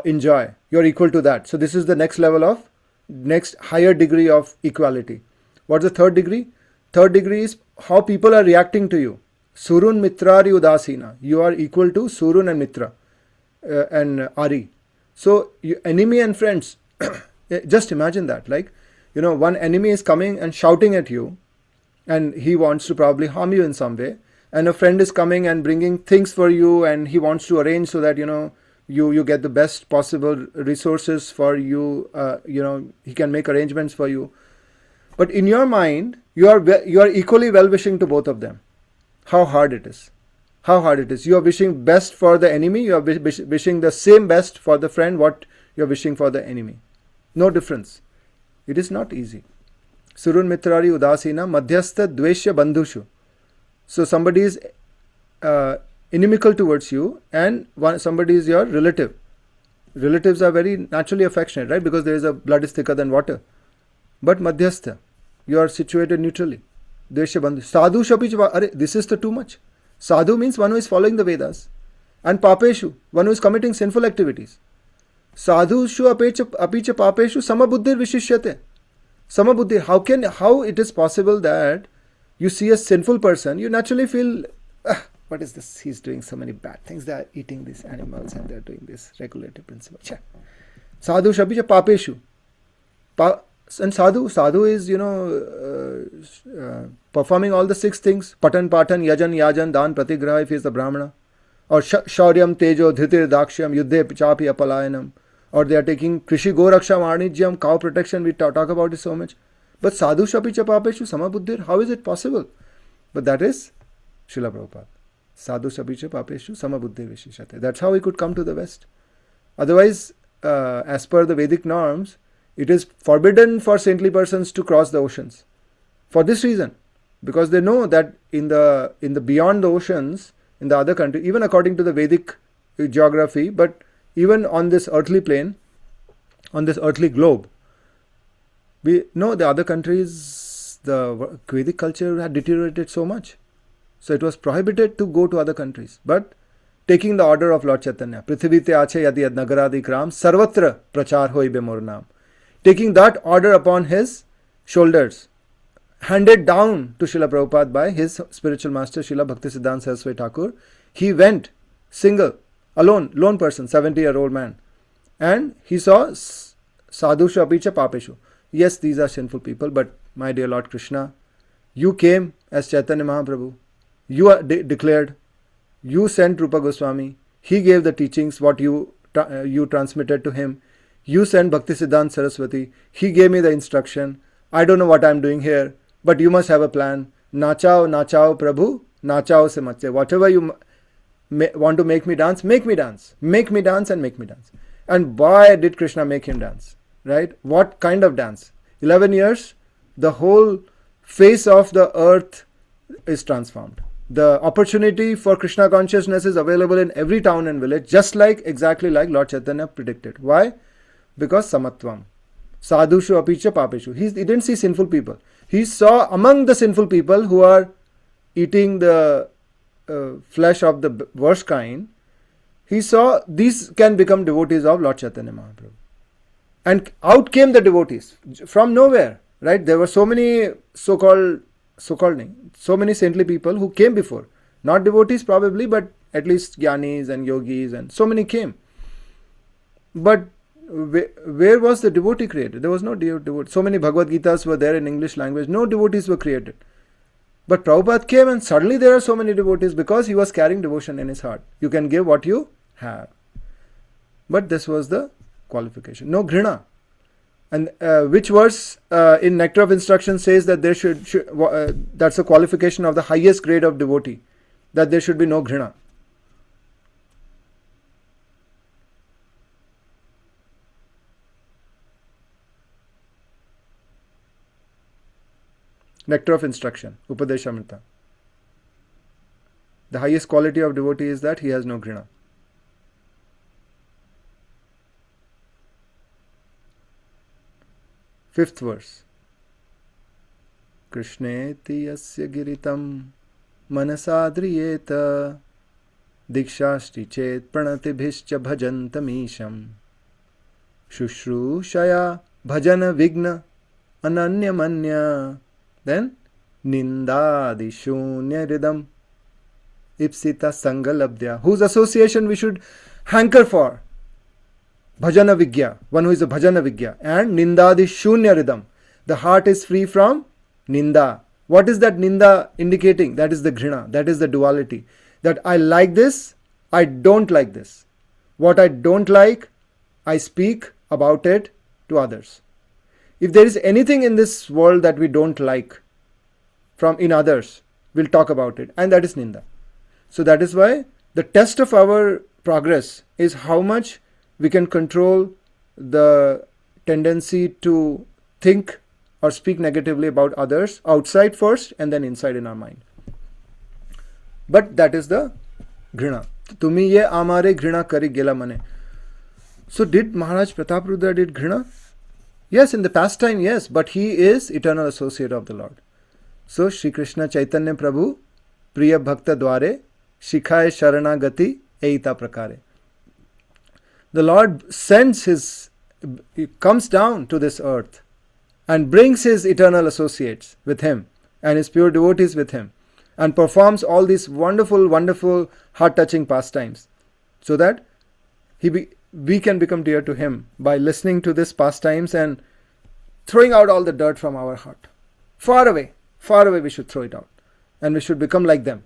enjoy. You are equal to that. So this is the next level of, next higher degree of equality. What's the third degree? Third degree is how people are reacting to you. Surun Mitrari Udasina. You are equal to Surun and Mitra and Ari. So enemy and friends, just imagine that. Like, one enemy is coming and shouting at you and he wants to probably harm you in some way. And a friend is coming and bringing things for you and he wants to arrange so that, you get the best possible resources for you. He can make arrangements for you. But in your mind, you are equally well-wishing to both of them. How hard it is. You are wishing best for the enemy. You are wishing the same best for the friend what you are wishing for the enemy. No difference. It is not easy. Surun Mitrari Udasina Madhyastha Dveshya Bandhushu. So somebody is inimical towards you and somebody is your relative. Relatives are very naturally affectionate, right? Because there is blood is thicker than water. But Madhyastha, you are situated neutrally. Dveshya Bandhu. Sadhu Shapichva. This is the too much. Sadhu means one who is following the Vedas. And Papeshu, one who is committing sinful activities. Sadhu Shu Apicha Papeshu Samabuddhir Vishishyate. Samabuddhir. How it is possible that you see a sinful person, you naturally feel, what is this? He's doing so many bad things. They are eating these animals and they are doing this regulative principle. Sadhu Shapicha Papeshu. And sadhu is, performing all the 6 things. Patan, yajan, dan, pratigraha if he is the Brahmana. Or shauryam, tejo, dhritir, dakshyam, yuddhe, chapi, apalayanam. Or they are taking krishi, goraksha, varnijyam, cow protection. We talk about it so much. But sadhu shapicha papeshu samabuddhir, how is it possible? But that is Srila Prabhupada. Sadhu shapicha papeshu samabuddhir vishishate. That's how he could come to the West. Otherwise, as per the Vedic norms, it is forbidden for saintly persons to cross the oceans. For this reason, because they know that in the beyond the oceans, in the other country, even according to the Vedic geography, but even on this earthly plane, on this earthly globe, We know the other countries, the Vedic culture had deteriorated so much. So it was prohibited to go to other countries. But taking the order of Lord Chaitanya, Prithivite ache yadi yad nagaradi kram, sarvatra prachar hoibe mor naam. Taking that order upon his shoulders, handed down to Srila Prabhupada by his spiritual master Srila Bhaktisiddhanta Saraswati Thakur, he went single, alone, lone person, 70-year-old man. And he saw sadhushu apicha papeshu. Yes, these are sinful people, but my dear Lord Krishna, you came as Chaitanya Mahaprabhu. You are declared, you sent Rupa Goswami, he gave the teachings, what you transmitted to him. You sent Bhaktisiddhanta Saraswati, he gave me the instruction. I don't know what I am doing here, but you must have a plan. Nachao, nachao, Prabhu, nachao se mache. Whatever you want to make me dance, make me dance. Make me dance and make me dance. And why did Krishna make him dance? Right? What kind of dance? 11 years, the whole face of the earth is transformed. The opportunity for Krishna consciousness is available in every town and village, just exactly like Lord Chaitanya predicted. Why? Because samatvam. Sadhushu apicha papeshu. He didn't see sinful people. He saw among the sinful people who are eating the flesh of the worst kind, he saw these can become devotees of Lord Chaitanya Mahaprabhu. And out came the devotees from nowhere, right? There were so many so many saintly people who came before. Not devotees probably, but at least jnanis and yogis, and so many came. But where was the devotee created? There was no devotee. So many Bhagavad Gitas were there in English language. No devotees were created. But Prabhupada came and suddenly there are so many devotees because he was carrying devotion in his heart. You can give what you have. But this was the qualification. No ghrina. And which verse in Nectar of Instruction says that there should that's a qualification of the highest grade of devotee, that there should be no ghrina. Nectar of Instruction, Upadeshamrita. The highest quality of devotee is that he has no ghrina. Fifth verse. Krishneti yasya giritam manasadriyeta dikshashti chet pranatibhischa bhajantamisham shushrushaya bhajana vigna ananya manya. Then nindadi shunya ridam ipsita sangalabdya. Whose association we should hanker for? Bhajana Vigya, one who is a Bhajana Vigya. And Nindadi Shunya Ridam. The heart is free from Ninda. What is that Ninda indicating? That is the Ghrina. That is the duality. That I like this, I don't like this. What I don't like, I speak about it to others. If there is anything in this world that we don't like from in others, we'll talk about it. And that is Ninda. So that is why the test of our progress is how much we can control the tendency to think or speak negatively about others outside first and then inside in our mind. But that is the ghrina. Tumi ye amare ghrina kari gela mane. So did Maharaj Prataparudra did ghrina? Yes, in the past time, yes, but he is eternal associate of the Lord. So Shri Krishna Chaitanya Prabhu Priya Bhakta Dware Shikhaye Sharanagati Eita Prakare. The Lord he comes down to this earth and brings his eternal associates with him and his pure devotees with him and performs all these wonderful, wonderful, heart-touching pastimes so that we can become dear to him by listening to these pastimes and throwing out all the dirt from our heart. Far away we should throw it out and we should become like them,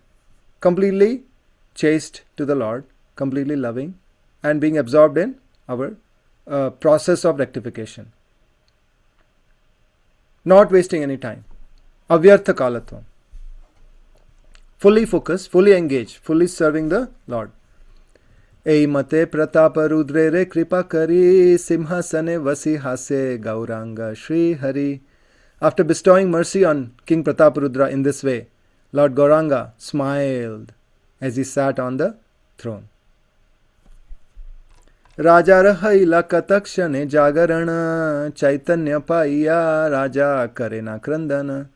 completely chaste to the Lord, completely loving, and being absorbed in our process of rectification. Not wasting any time. Avyartha kalatvam. Fully focused, fully engaged, fully serving the Lord. Ei mate pratapa rudre kripa kari simhasane vasi hase gauranga Shri Hari. After bestowing mercy on King Prataparudra in this way, Lord Gauranga smiled as he sat on the throne. Raja रहाइला कतक्षणे Jagran Chaitanya पाइया राजा करे ना क्रंदन.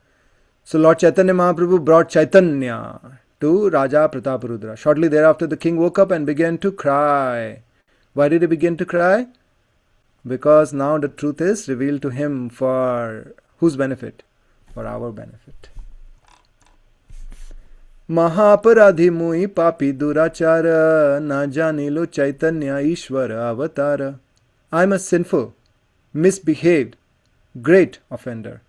So Lord Chaitanya Mahaprabhu brought Chaitanya to Raja Prataparudra. Shortly thereafter, the king woke up and began to cry. Why did he begin to cry? Because now the truth is revealed to him for whose benefit? For our benefit. महापराधी मुई पापी दुराचार ना जानिलो Chaitanya Ishvara avatar. I am a sinful, misbehaved, great offender.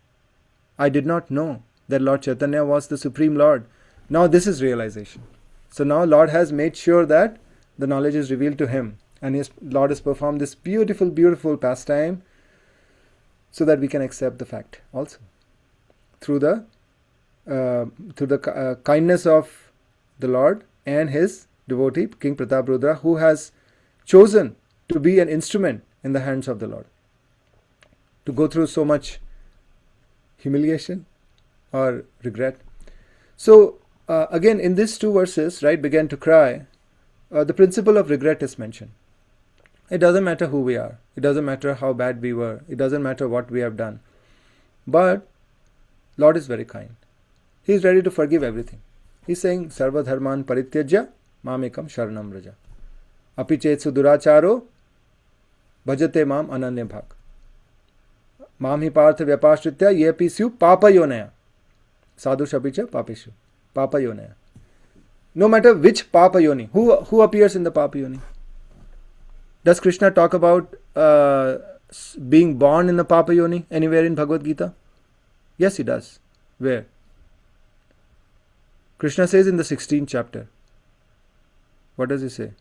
I did not know that Lord Chaitanya was the Supreme Lord. Now this is realization. So now Lord has made sure that the knowledge is revealed to him, and his Lord has performed this beautiful, beautiful pastime so that we can accept the fact also through the kindness of the Lord and his devotee King Prataparudra, who has chosen to be an instrument in the hands of the Lord, to go through so much humiliation or regret. So again, in these two verses, right, began to cry, the principle of regret is mentioned. It doesn't matter who we are, it doesn't matter how bad we were, it doesn't matter what we have done, but Lord is very kind. He is ready to forgive everything. He is saying, Sarva dharman parityajya mamekam sharanam vraja. Api chetsu duracharo bhajate mam ananya bhag. Mam hi partha vyapashritya yepi syu papa yonaya. Sadhu shapicha papishu. Papa yonaya. No matter which papa yoni, who appears in the papa yoni? Does Krishna talk about being born in the papa yoni anywhere in Bhagavad Gita? Yes, he does. Where? Krishna says in the 16th chapter. What does he say?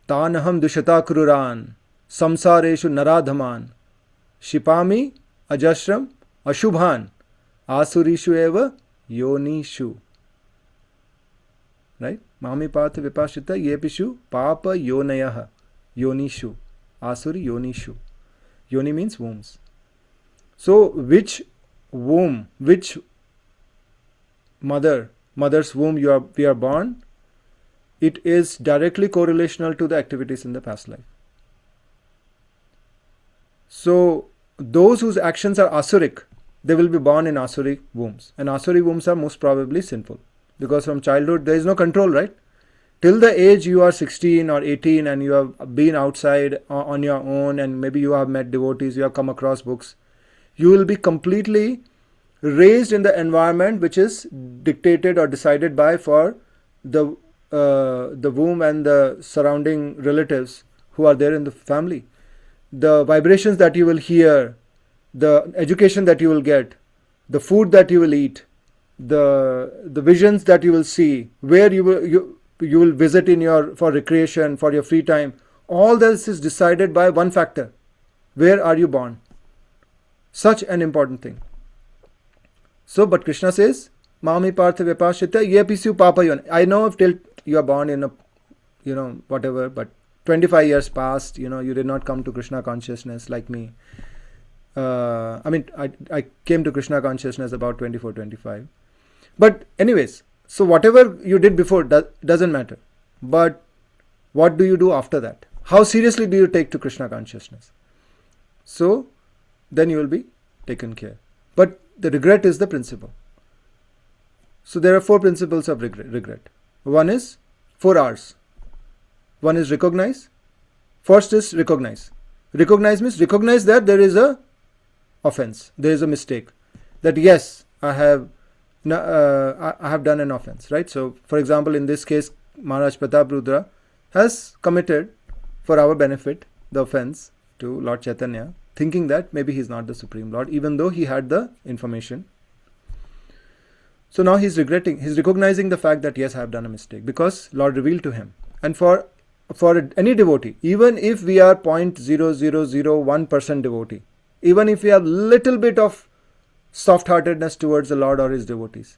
Tanaham dushata kruran samsareshu naradhaman shipami ajashram ashubhan asurishu eva yonishu. Right? Mami patha vipashita yepishu papa yonayaha yonishu asuri yonishu. Yoni means wombs. So which womb, which mother's womb we are born, it is directly correlational to the activities in the past life. So those whose actions are asuric, they will be born in asuric wombs, and asuric wombs are most probably sinful, because from childhood there is no control, right? Till the age you are 16 or 18 and you have been outside on your own, and maybe you have met devotees, you have come across books, you will be completely raised in the environment which is dictated or decided by for the womb and the surrounding relatives who are there in the family. The vibrations that you will hear, the education that you will get, the food that you will eat, the visions that you will see, where you will visit for recreation, for your free time, all this is decided by one factor. Where are you born? Such an important thing. So, but Krishna says, Mami partha vyapashita yepisyu papa yon. I know if till you are born in a, whatever, but 25 years passed, you did not come to Krishna consciousness like me. I came to Krishna consciousness about 24, 25. But anyways, so whatever you did before doesn't matter. But what do you do after that? How seriously do you take to Krishna consciousness? So, then you will be taken care. But the regret is the principle. So there are 4 principles of regret. One is 4 R's. One is recognize. First is recognize. Recognize means recognize that there is a offense, there is a mistake. That yes, I have done an offense, right? So, for example, in this case, Maharaj Prataparudra has committed, for our benefit, the offense to Lord Chaitanya, thinking that maybe he is not the Supreme Lord, even though he had the information. So now he is regretting, he is recognizing the fact that yes, I have done a mistake, because Lord revealed to him. And for any devotee, even if we are 0.0001% devotee, even if we have little bit of soft-heartedness towards the Lord or his devotees,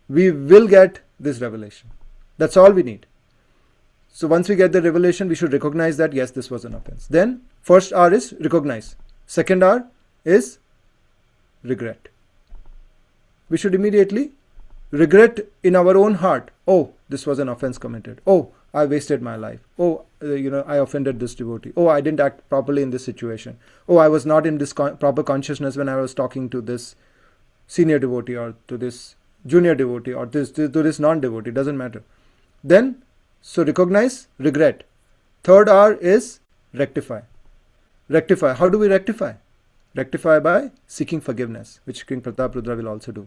we will get this revelation. That's all we need. So once we get the revelation, we should recognize that yes, this was an offense. Then first R is recognize. Second R is regret. We should immediately regret in our own heart. Oh, this was an offense committed. Oh, I wasted my life. Oh, I offended this devotee. Oh, I didn't act properly in this situation. Oh, I was not in this proper consciousness when I was talking to this senior devotee or to this junior devotee or to this non-devotee. Doesn't matter. Then, so recognize, regret. Third R is rectify. Rectify. How do we rectify? Rectify by seeking forgiveness, which King Pratap Rudra will also do.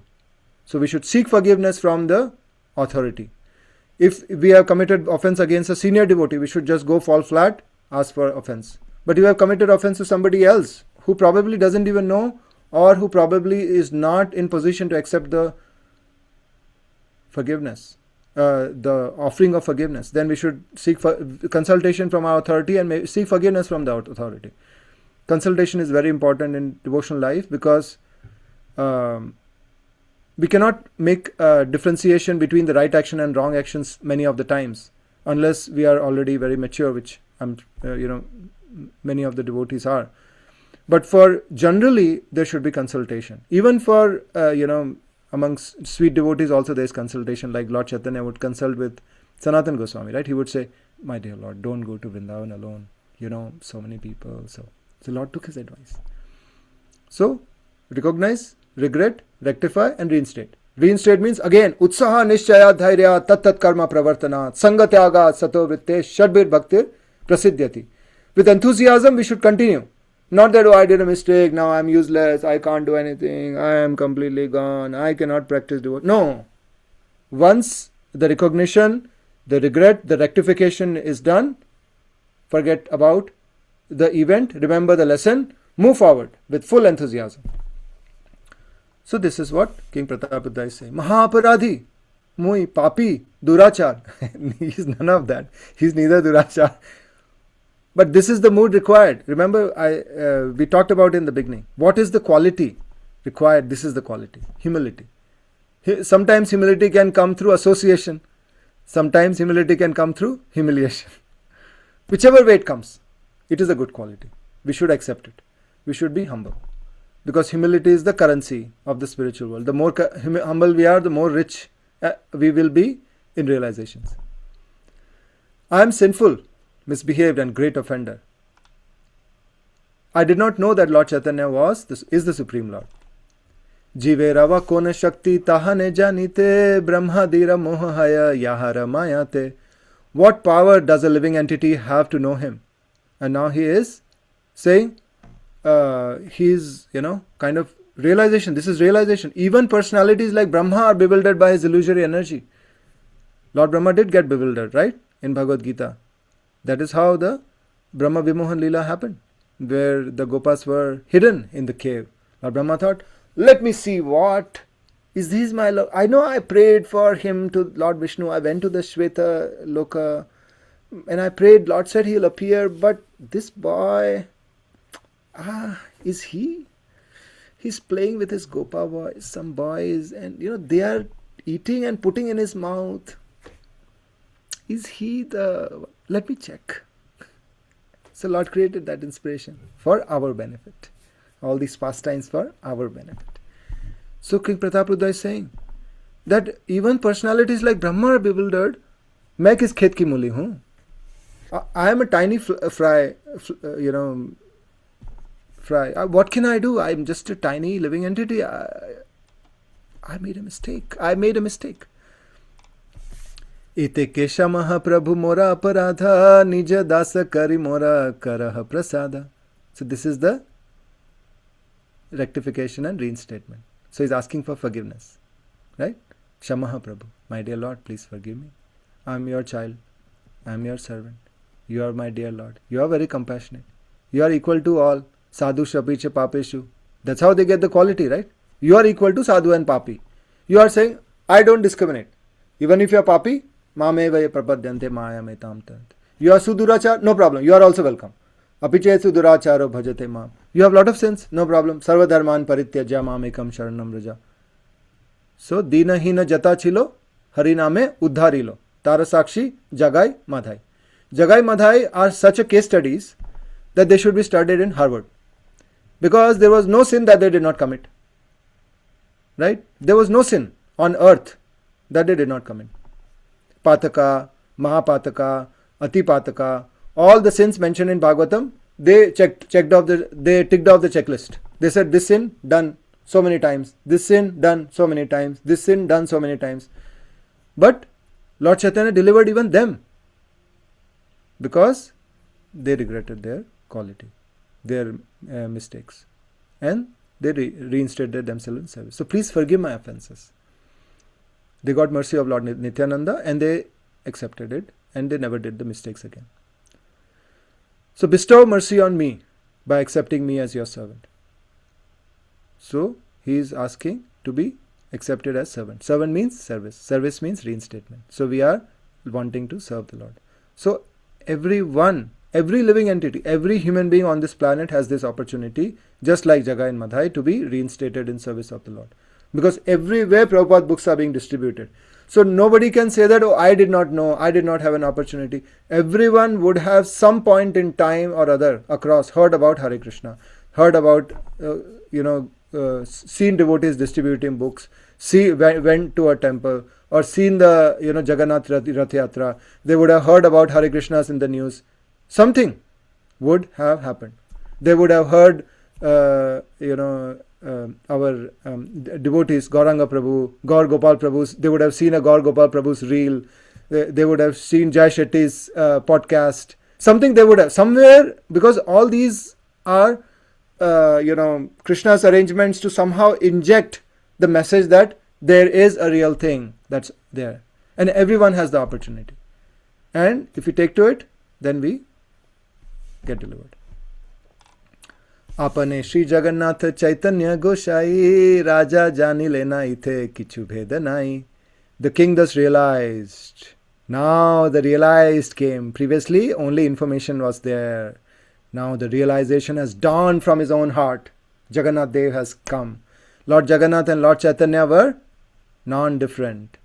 So we should seek forgiveness from the authority. If we have committed offense against a senior devotee, we should just go fall flat, ask for offense. But you have committed offense to somebody else who probably doesn't even know, or who probably is not in position to accept the forgiveness, the offering of forgiveness, then we should seek consultation from our authority and seek forgiveness from the authority. Consultation is very important in devotional life because we cannot make a differentiation between the right action and wrong actions many of the times, unless we are already very mature, which many of the devotees are. But for generally, there should be consultation. Even for amongst sweet devotees also there is consultation. Like Lord Chaitanya would consult with Sanatana Goswami, right? He would say, "My dear Lord, don't go to Vrindavan alone. So many people." So Lord took his advice. So recognize, regret, rectify, and reinstate. Reinstate means again, utsaha nishchaya dhairya tat karma pravartana sangatyaga sato vritte shadbir bhaktir prasiddhyati. With enthusiasm, we should continue. Not that, oh, I did a mistake, now I am useless, I can't do anything, I am completely gone, I cannot practice devotion. No. Once the recognition, the regret, the rectification is done, forget about the event, remember the lesson, move forward with full enthusiasm. So this is what King Pratapruddha is saying. Mahaparadhi, Mui, Papi, Durachar. He is none of that. He is neither Durachar. But this is the mood required. Remember, we talked about in the beginning. What is the quality required? This is the quality. Humility. Sometimes humility can come through association. Sometimes humility can come through humiliation. Whichever way it comes, it is a good quality. We should accept it. We should be humble. Because humility is the currency of the spiritual world. The more humble we are, the more rich we will be in realizations. I am sinful, misbehaved, and great offender. I did not know that Lord Chaitanya is the Supreme Lord. Jive rava kona shakti tahane janite brahmadira mohahaya yahara mayate. What power does a living entity have to know him? And now he is saying, he's, kind of realization. This is realization. Even personalities like Brahma are bewildered by his illusory energy. Lord Brahma did get bewildered, right? In Bhagavad Gita. That is how the Brahma Vimohan Leela happened, where the Gopas were hidden in the cave. Lord Brahma thought, let me see what is this my Lord. I know I prayed for him to Lord Vishnu. I went to the Shweta Loka and I prayed. Lord said he'll appear, but this boy, is he? He's playing with his Gopa boys, some boys, and they are eating and putting in his mouth. Is he let me check. So Lord created that inspiration for our benefit. All these pastimes for our benefit. So King Prataprudra is saying that even personalities like Brahma are bewildered. मैं किस खेत की मूली हूँ? I am a tiny fry. What can I do? I am just a tiny living entity. I made a mistake. Ite kesha mahaprabhu mora aparadha nija dasa kari mora karaha prasada. So this is the rectification and reinstatement. So he's asking for forgiveness. Right? Shamaha Prabhu. My dear Lord, please forgive me. I am your child. I am your servant. You are my dear Lord. You are very compassionate. You are equal to all. Sadhu shapicha papeshu. That's how they get the quality, right? You are equal to sadhu and papi. You are saying, I don't discriminate. Even if you are papi, mame vaya prapadyante maya me tam tant. You are sudurachar, no problem. You are also welcome. Apiche suduracharo bhajate mam. You have lot of sins, no problem. Sarva dharman parityajya mamekam sharanam raja. So, dina hina jata chilo, hariname uddharilo. Tarasakshi, Jagai, Madhai. Jagai, Madhai are such a case studies that they should be studied in Harvard. Because there was no sin that they did not commit. Right? There was no sin on earth that they did not commit. Pataka, Mahapataka, Atipataka, all the sins mentioned in Bhagavatam, they ticked off the checklist. They said this sin done so many times, this sin done so many times, this sin done so many times. But Lord Chaitanya delivered even them because they regretted their quality, their mistakes, and they reinstated themselves in service. So please forgive my offenses. They got mercy of Lord Nityananda and they accepted it and they never did the mistakes again. So bestow mercy on me by accepting me as your servant. So he is asking to be accepted as servant. Servant means service. Service means reinstatement. So we are wanting to serve the Lord. So everyone, every living entity, every human being on this planet has this opportunity, just like Jagai and Madhai, to be reinstated in service of the Lord. Because everywhere Prabhupada books are being distributed. So nobody can say that, oh, I did not know, I did not have an opportunity. Everyone would have some point in time or other across heard about Hare Krishna, heard about, seen devotees distributing books, went to a temple, or seen the Jagannath Rath Yatra. They would have heard about Hare Krishnas in the news. Something would have happened. They would have heard, our devotees, Gauranga Prabhu, Gaur Gopal Prabhu's, they would have seen a Gaur Gopal Prabhu's reel. They would have seen Jai Shetty's podcast. Something they would have, somewhere, because all these are, Krishna's arrangements to somehow inject the message that there is a real thing that's there. And everyone has the opportunity. And if we take to it, then we get delivered. आपने श्री जगन्नाथ चैतन्य गोसाई राजा जानी लेना इथे किछु भेद नाई. The king thus realized. Now the realized came. Previously only information was there. Now the realization has dawned from his own heart. Jagannath Dev has come. Lord Jagannath and Lord Chaitanya were non-different.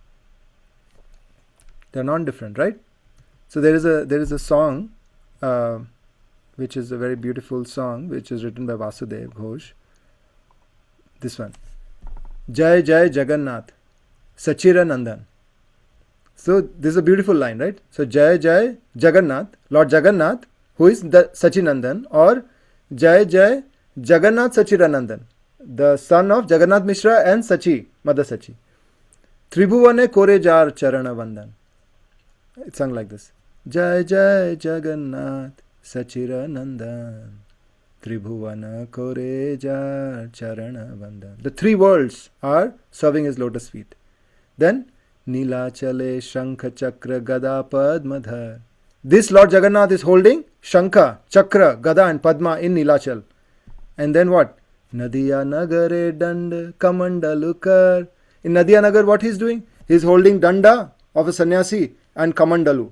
They are non-different, right? So there is a song which is a very beautiful song, which is written by Vasudev Ghosh. This one. Jai Jai Jagannath, Sachira Nandan. So this is a beautiful line, right? So Jai Jai Jagannath, Lord Jagannath, who is the Sachinandan, or Jai Jai Jagannath Sachiranandan, the son of Jagannath Mishra and Sachi, Mother Sachi. Tribhuvane Kore Jar Charana Vandan. It's sung like this. Jai Jai Jagannath Sachiranandan, Tribhuvana Kore Jar Charana Vandan. The three worlds are serving his lotus feet. Then Nilachale Shankha Chakra Gada Padmadhar. This Lord Jagannath is holding Shankha, Chakra, Gada and Padma in Nilachal. And then what? Nadiya Nagare Dand Kamandalukar. In Nadiya Nagar, what he is doing? He is holding Danda of a sannyasi and Kamandalu.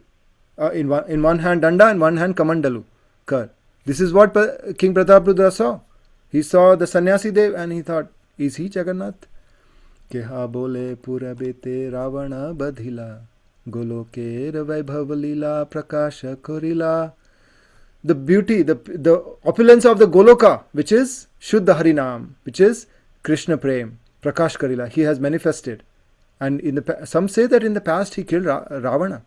In one hand Danda and one hand Kamandalu. Kar. This is what King Prataprudra saw. He saw the sannyasi Dev and he thought, is he Jagannath? Keha bole pura bete Ravana badhila, Goloker Vaibhav Lila Prakasha Korila. The beauty, the opulence of the Goloka, which is Shuddha Harinam, which is Krishna Prem, Prakash Karila, he has manifested. And some say that in the past he killed Ravana.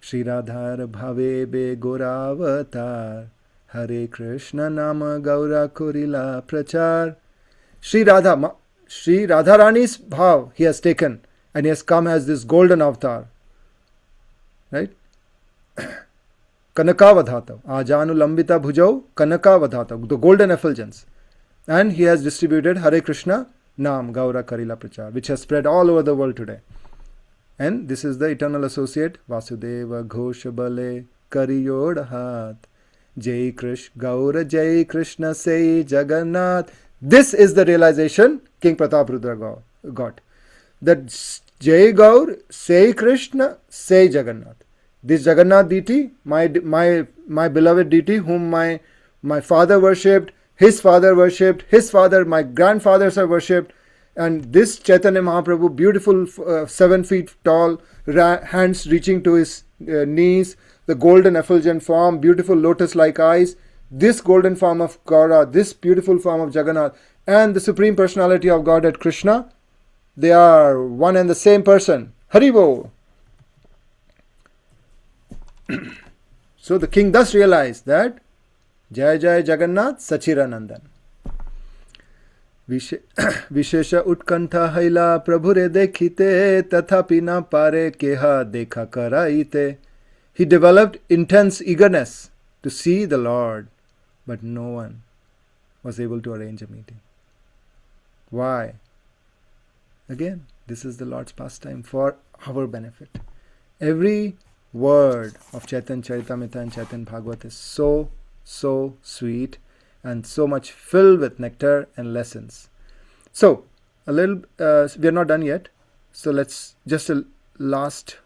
Shri Radhar Bhave Be Goravatar, Hare Krishna Nama Gaura Korila Prachar. Sri Radha Rani's bhav he has taken and he has come as this golden avatar. Right? Kanakavadhata. Ajanu Lambita Bhujau Kanakavadhata. The golden effulgence. And he has distributed Hare Krishna Nam Gaura Karila Prachar, which has spread all over the world today. And this is the eternal associate Vasudeva Ghosha Bale Kariyodahat. Jai Krishna Gaura Jai Krishna Say Jagannath. This is the realization King Prataprudra got. That Jai Gaur, Say Krishna, Say Jagannath. This Jagannath deity, my beloved deity, whom my father worshipped, his father worshipped, his father, my grandfathers have worshipped, and this Chaitanya Mahaprabhu, beautiful 7 feet tall, hands reaching to his knees, the golden effulgent form, beautiful lotus-like eyes, this golden form of Gaura, this beautiful form of Jagannath, and the Supreme Personality of Godhead Krishna, they are one and the same person. Haribo! So the king thus realized that Jai Jai Jagannath Sachiranandan. विशेष उत्कंठा हैला प्रभुरे देखिते तथापि न पारे केहा देखा कराइते. He developed intense eagerness to see the Lord, but no one was able to arrange a meeting. Why? Again, this is the Lord's pastime for our benefit. Every word of Chaitanya Charitamrita and Chaitanya Bhagavata is so sweet and so much filled with nectar and lessons. So, we are not done yet. So let's just a last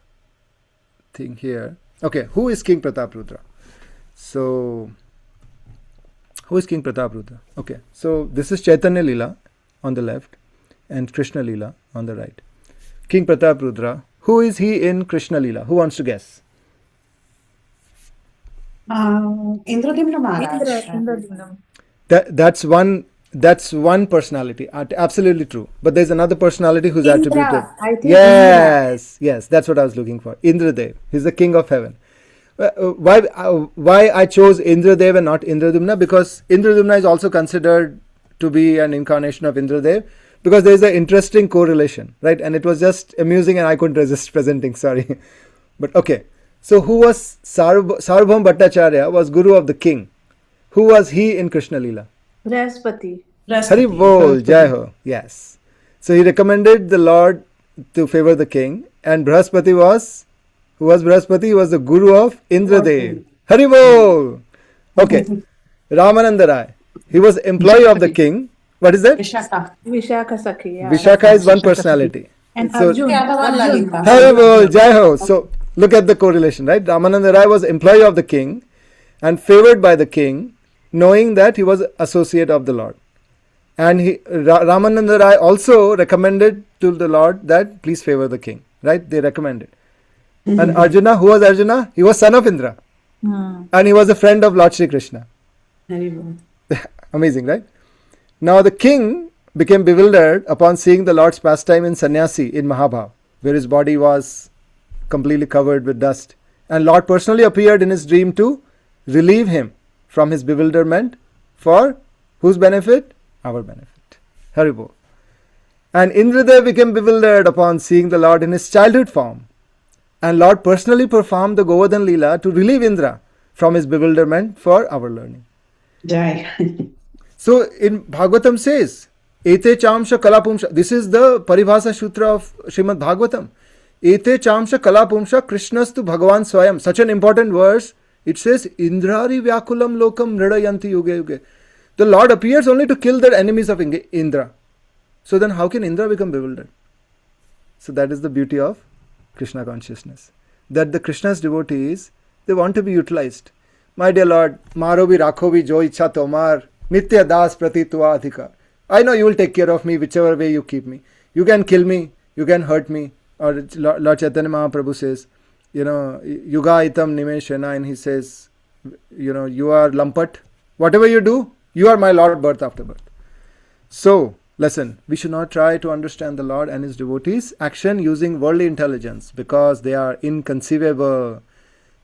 thing here. Okay, who is King Prataprudra? So, who is King Prataprudra? Okay, so this is Chaitanya Leela on the left and Krishna Leela on the right. King Prataprudra, who is he in Krishna Leela? Who wants to guess? Indradimna Maharaj. That's one personality. Absolutely true. But there's another personality who's Indra, attributed. I think Yes, that's what I was looking for. Indradev. He's the king of heaven. Why I chose Indradev and not Indradumna? Because Indradumna is also considered to be an incarnation of Indradev, because there is an interesting correlation, right? And it was just amusing and I couldn't resist presenting, sorry. But okay. So who was Sarvabhaum Bhattacharya was guru of the king. Who was he in Krishna Leela? Brihaspati. Hari Bol, Jai Ho. Yes. So he recommended the Lord to favor the king, and Brihaspati was, who was Brihaspati? He was the guru of Indradev. Hari Bol. Okay. Ramananda Rai. He was employee of the king. What is that? Vishaka. Vishaka Sakhi. Yeah. Vishaka is one personality. And So, Arjun. Lalita. Hari Bol, Jai Ho. So look at the correlation, right? Ramananda Rai was employee of the king and favored by the king, knowing that he was associate of the Lord. And Ramananda Rai also recommended to the Lord that please favor the king, right? They recommended. And Arjuna, who was Arjuna? He was son of Indra. And he was a friend of Lord Shri Krishna. Amazing, right? Now the king became bewildered upon seeing the Lord's pastime in sannyasi in Mahabhav, where his body was completely covered with dust. And Lord personally appeared in his dream to relieve him from his bewilderment. For whose benefit? Our benefit. Haribol. And Indradev became bewildered upon seeing the Lord in his childhood form. And Lord personally performed the Govardhan Leela to relieve Indra from his bewilderment for our learning. Jai. So in Bhagavatam says, Ete chamsha kalapumsha. This is the Paribhasa Sutra of Srimad Bhagavatam. Ete chamsha kalapumsha Krishnastu Bhagavan Swayam. Such an important verse. It says, Indrari Vyakulam Lokam Nridayanti Yuge Yuge. The Lord appears only to kill the enemies of Indra. So then how can Indra become bewildered? So that is the beauty of Krishna consciousness. That the Krishna's devotees, they want to be utilized. My dear Lord, Maro bhi rakho bhi jo ichha tomar, nitya das prati tua adhikar. I know you will take care of me whichever way you keep me. You can kill me, you can hurt me. Or Lord Chaitanya Mahaprabhu says, Yuga itam nimeshena, and he says, you are lampat. Whatever you do, you are my Lord birth after birth. So, listen, we should not try to understand the Lord and his devotees' action using worldly intelligence, because they are inconceivable.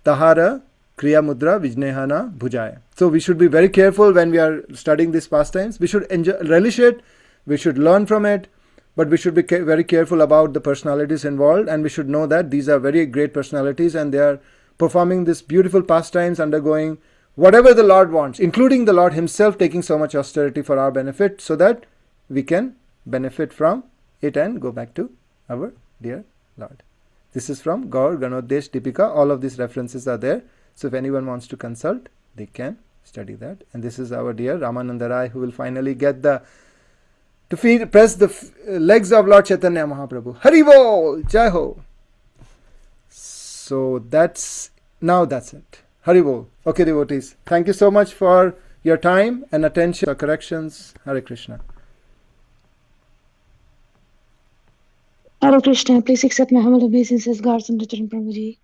Tahara kriya mudra vijnehana bhujaya. So we should be very careful when we are studying these pastimes. We should relish it, we should learn from it, but we should be very careful about the personalities involved, and we should know that these are very great personalities and they are performing these beautiful pastimes, undergoing whatever the Lord wants, including the Lord himself taking so much austerity for our benefit, so that we can benefit from it and go back to our dear Lord. This is from Gaur Ganodesh Deepika. All of these references are there. So if anyone wants to consult, they can study that. And this is our dear Ramananda Rai, who will finally get press the legs of Lord Chaitanya Mahaprabhu. Hari Bol! Jai Ho! So that's it. Hari Bol. Okay, devotees. Thank you so much for your time and attention. For corrections. Hare Krishna. Hare Krishna, please accept my humble obeisances, Gaursundar Charan Prabhuji.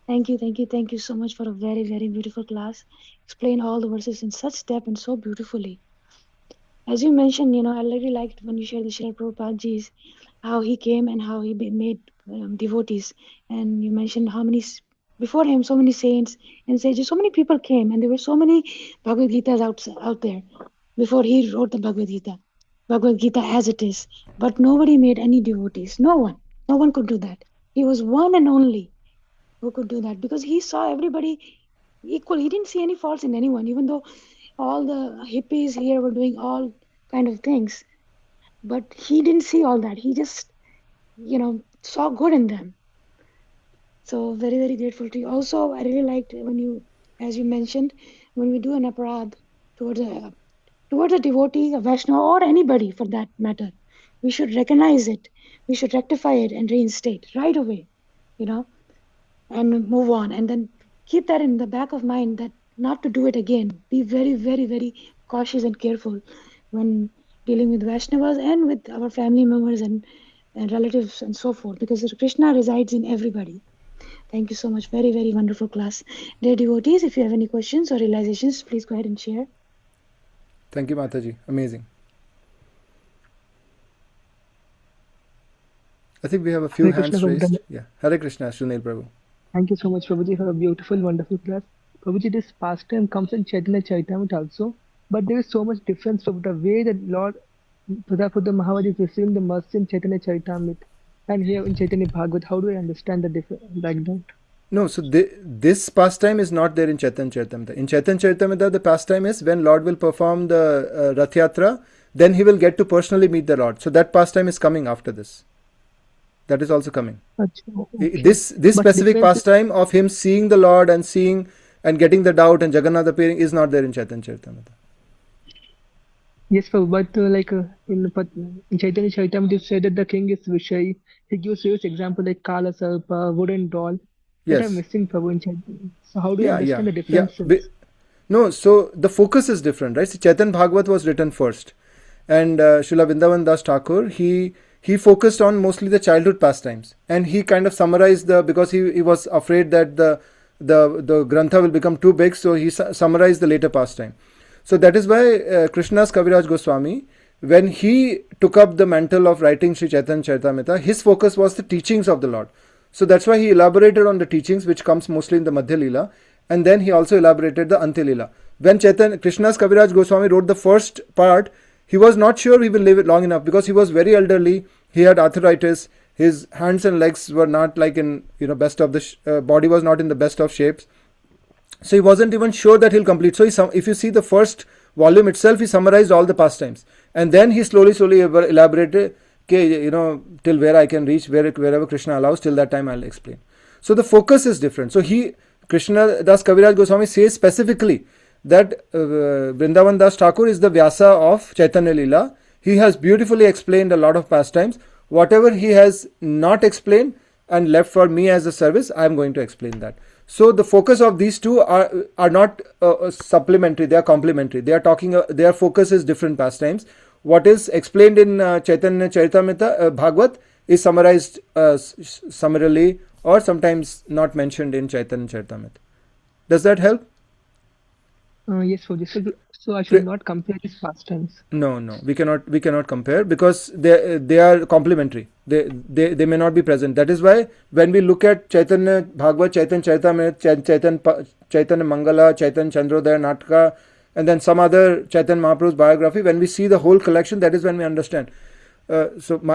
Thank you so much for a very, very beautiful class. Explain all the verses in such depth and so beautifully. As you mentioned, I really liked when you shared the Srila Prabhupadaji's, how he came and how he made devotees. And you mentioned how many before him, so many saints and sages, so many people came, and there were so many Bhagavad Gitas out there before he wrote the Bhagavad Gita as it is. But nobody made any devotees. No one could do that. He was one and only who could do that, because he saw everybody equal. He didn't see any faults in anyone, even though all the hippies here were doing all kind of things. But he didn't see all that. He just, saw good in them. So very, very grateful to you. Also, I really liked when you, as you mentioned, when we do an aparadh towards a devotee, a Vaishnava, or anybody for that matter, we should recognize it. We should rectify it and reinstate right away, and move on. And then keep that in the back of mind, that not to do it again. Be very, very, very cautious and careful when dealing with Vaishnavas and with our family members and relatives and so forth, because Krishna resides in everybody. Thank you so much. Very, very wonderful class. Dear devotees, if you have any questions or realizations, please go ahead and share. Thank you, Mataji. Amazing. I think we have a few Hare hands Krishna, raised. Prabhupada. Yeah. Hare Krishna, Sunil Prabhu. Thank you so much, Prabhuji, for a beautiful, wonderful class. Prabhuji, this pastime comes in Chaitanya Charitamrita also, but there is so much difference from the way that Lord Prabhupada Maharaj is receiving the mercy in Chaitanya Charitamrita and here in Chaitanya Bhagavat. How do I understand the difference like that? No, so this pastime is not there in Chaitanya Charitamrita. In Chaitanya Charitamrita, the pastime is when Lord will perform the Rath Yatra, then he will get to personally meet the Lord. So that pastime is coming after this. That is also coming. Okay. This specific pastime of him seeing the Lord and seeing and getting the doubt and Jagannath appearing is not there in Chaitanya Charitamrita. Yes, Prabhu, but in Chaitanya Charitamrita, you said that the king is Vishai. He gives various examples like Kala Sarpa, wooden doll. That are missing, Prabhu, in Chaitanya. So how do you understand the differences? No, so the focus is different, right? So Chaitanya Bhagavat was written first, and Srila Vrindavan Das Thakur, he focused on mostly the childhood pastimes, and he kind of summarized because he was afraid that the Grantha will become too big, so he summarized the later pastime. So that is why Krishna's Kaviraj Goswami, when he took up the mantle of writing Sri Chaitanya Charitamrita, his focus was the teachings of the Lord. So that's why he elaborated on the teachings, which comes mostly in the Madhya Leela, and then he also elaborated the Antya Leela. When Krishna's Kaviraj Goswami wrote the first part, he was not sure he will live it long enough, because he was very elderly, he had arthritis, his hands and legs were not like in best of the body was not in the best of shapes, so he wasn't even sure that he'll complete. So if you see the first volume itself, he summarized all the pastimes, and then he slowly elaborated, till where I can reach, wherever Krishna allows, till that time I'll explain. So the focus is different. So Krishna Das Kaviraj Goswami says specifically that Vrindavan Das Thakur is the Vyasa of Chaitanya Leela. He has beautifully explained a lot of pastimes. Whatever he has not explained and left for me as a service, I am going to explain that. So the focus of these two are not supplementary, they are complementary. Their focus is different pastimes. What is explained in Chaitanya Charitamrita Bhagavat is summarized summarily or sometimes not mentioned in Chaitanya Charitamrita. Does that help? Yes, so I should not compare these pastimes. No, we cannot compare, because they are complementary. They may not be present. That is why when we look at Chaitanya Bhagavat, Chaitanya Charitamrita, Chaitanya Mangala, Chaitanya Chandrodaya Natka, and then some other Chaitanya Mahaprabhu's biography, when we see the whole collection, that is when we understand. Prabhuji,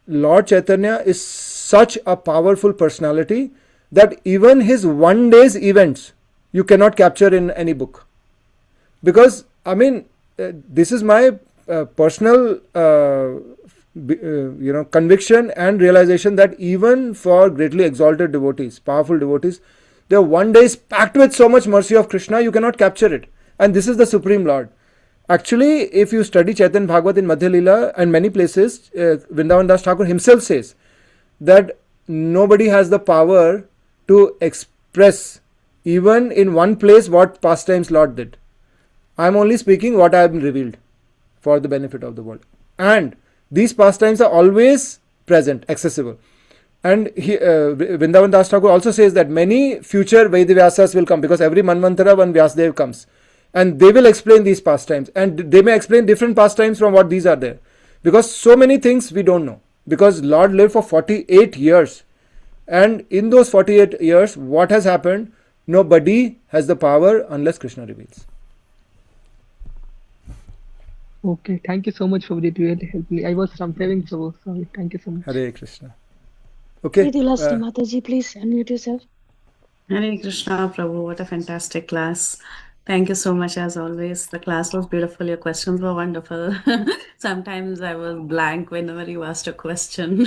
Lord Chaitanya is such a powerful personality that even his one day's events you cannot capture in any book. Because, this is my personal conviction and realization that even for greatly exalted devotees, powerful devotees, their one day is packed with so much mercy of Krishna, you cannot capture it. And this is the Supreme Lord. Actually, if you study Chaitanya Bhagavat in Madhya Leela and many places, Vrindavan Das Thakur himself says that nobody has the power to express even in one place what pastimes Lord did. I am only speaking what I have been revealed for the benefit of the world. And these pastimes are always present, accessible. And Vrindavan Das Thakur also says that many future Vedavyasas will come, because every Manvantara one Vyasadev comes. And they will explain these pastimes. And they may explain different pastimes from what these are there. Because so many things we don't know. Because Lord lived for 48 years. And in those 48 years, what has happened? Nobody has the power unless Krishna reveals. Okay, thank you so much, Prabhuji. It really helped me. I was comparing, so sorry. Thank you so much. Hare Krishna. Okay. Lasli Mataji, please unmute yourself. Hare Krishna, Prabhu. What a fantastic class. Thank you so much, as always. The class was beautiful. Your questions were wonderful. Sometimes I was blank whenever you asked a question.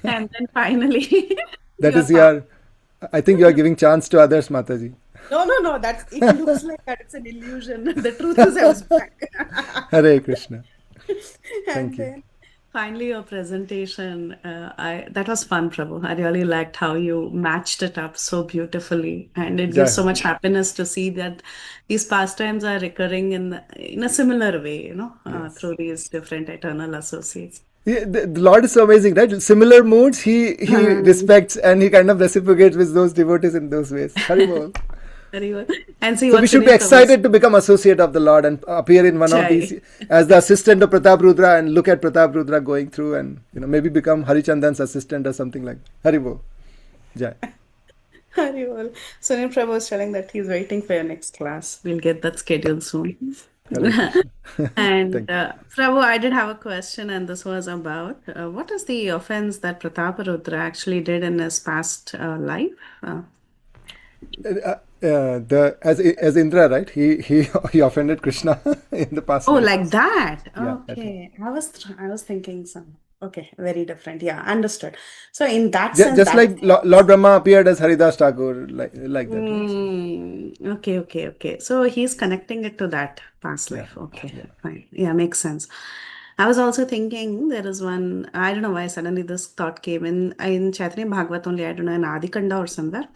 And then finally, That your is your, I think you are giving chance to others, Mataji. No, that's, it looks like that. It's an illusion. The truth is I was blank. Hare Krishna. And Thank you. then finally your presentation, that was fun, Prabhu. I really liked how you matched it up so beautifully, and it gives Jai so Ho. much happiness to see that these pastimes are recurring in a similar way, Yes. through these different eternal associates. Yeah, the Lord is so amazing, right? Similar moods he respects, and he kind of reciprocates with those devotees in those ways. Hari bol. Very well. And see, So we what's should be Sunil Prabhu's excited to become associate of the Lord and appear in one of Jai. these as the assistant of Pratap Rudra and look at Pratap Rudra going through and maybe become Harichandan's assistant or something like that. Hari bol. Jai. Very well. Sunil Prabhu was telling that he's waiting for your next class. We'll get that scheduled soon. Hare Krishna. And Thank you. Prabhu, I did have a question, and this was about what is the offense that Prataparudra actually did in his past life? As Indra, right? He offended Krishna in the past Oh, life. like that. Yeah, that Okay. I was thinking some. Okay, very different. Yeah, understood. So in that Just, sense, just that like is the Lord Brahma appeared as Haridas Thakur, like that. Right? Okay. So he's connecting it to that past Yeah, life. Okay, yeah. fine. Yeah, makes sense. I was also thinking there is one, I don't know why suddenly this thought came in Chaitanya Bhagavata only, I don't know, in Adi Khanda or somewhere.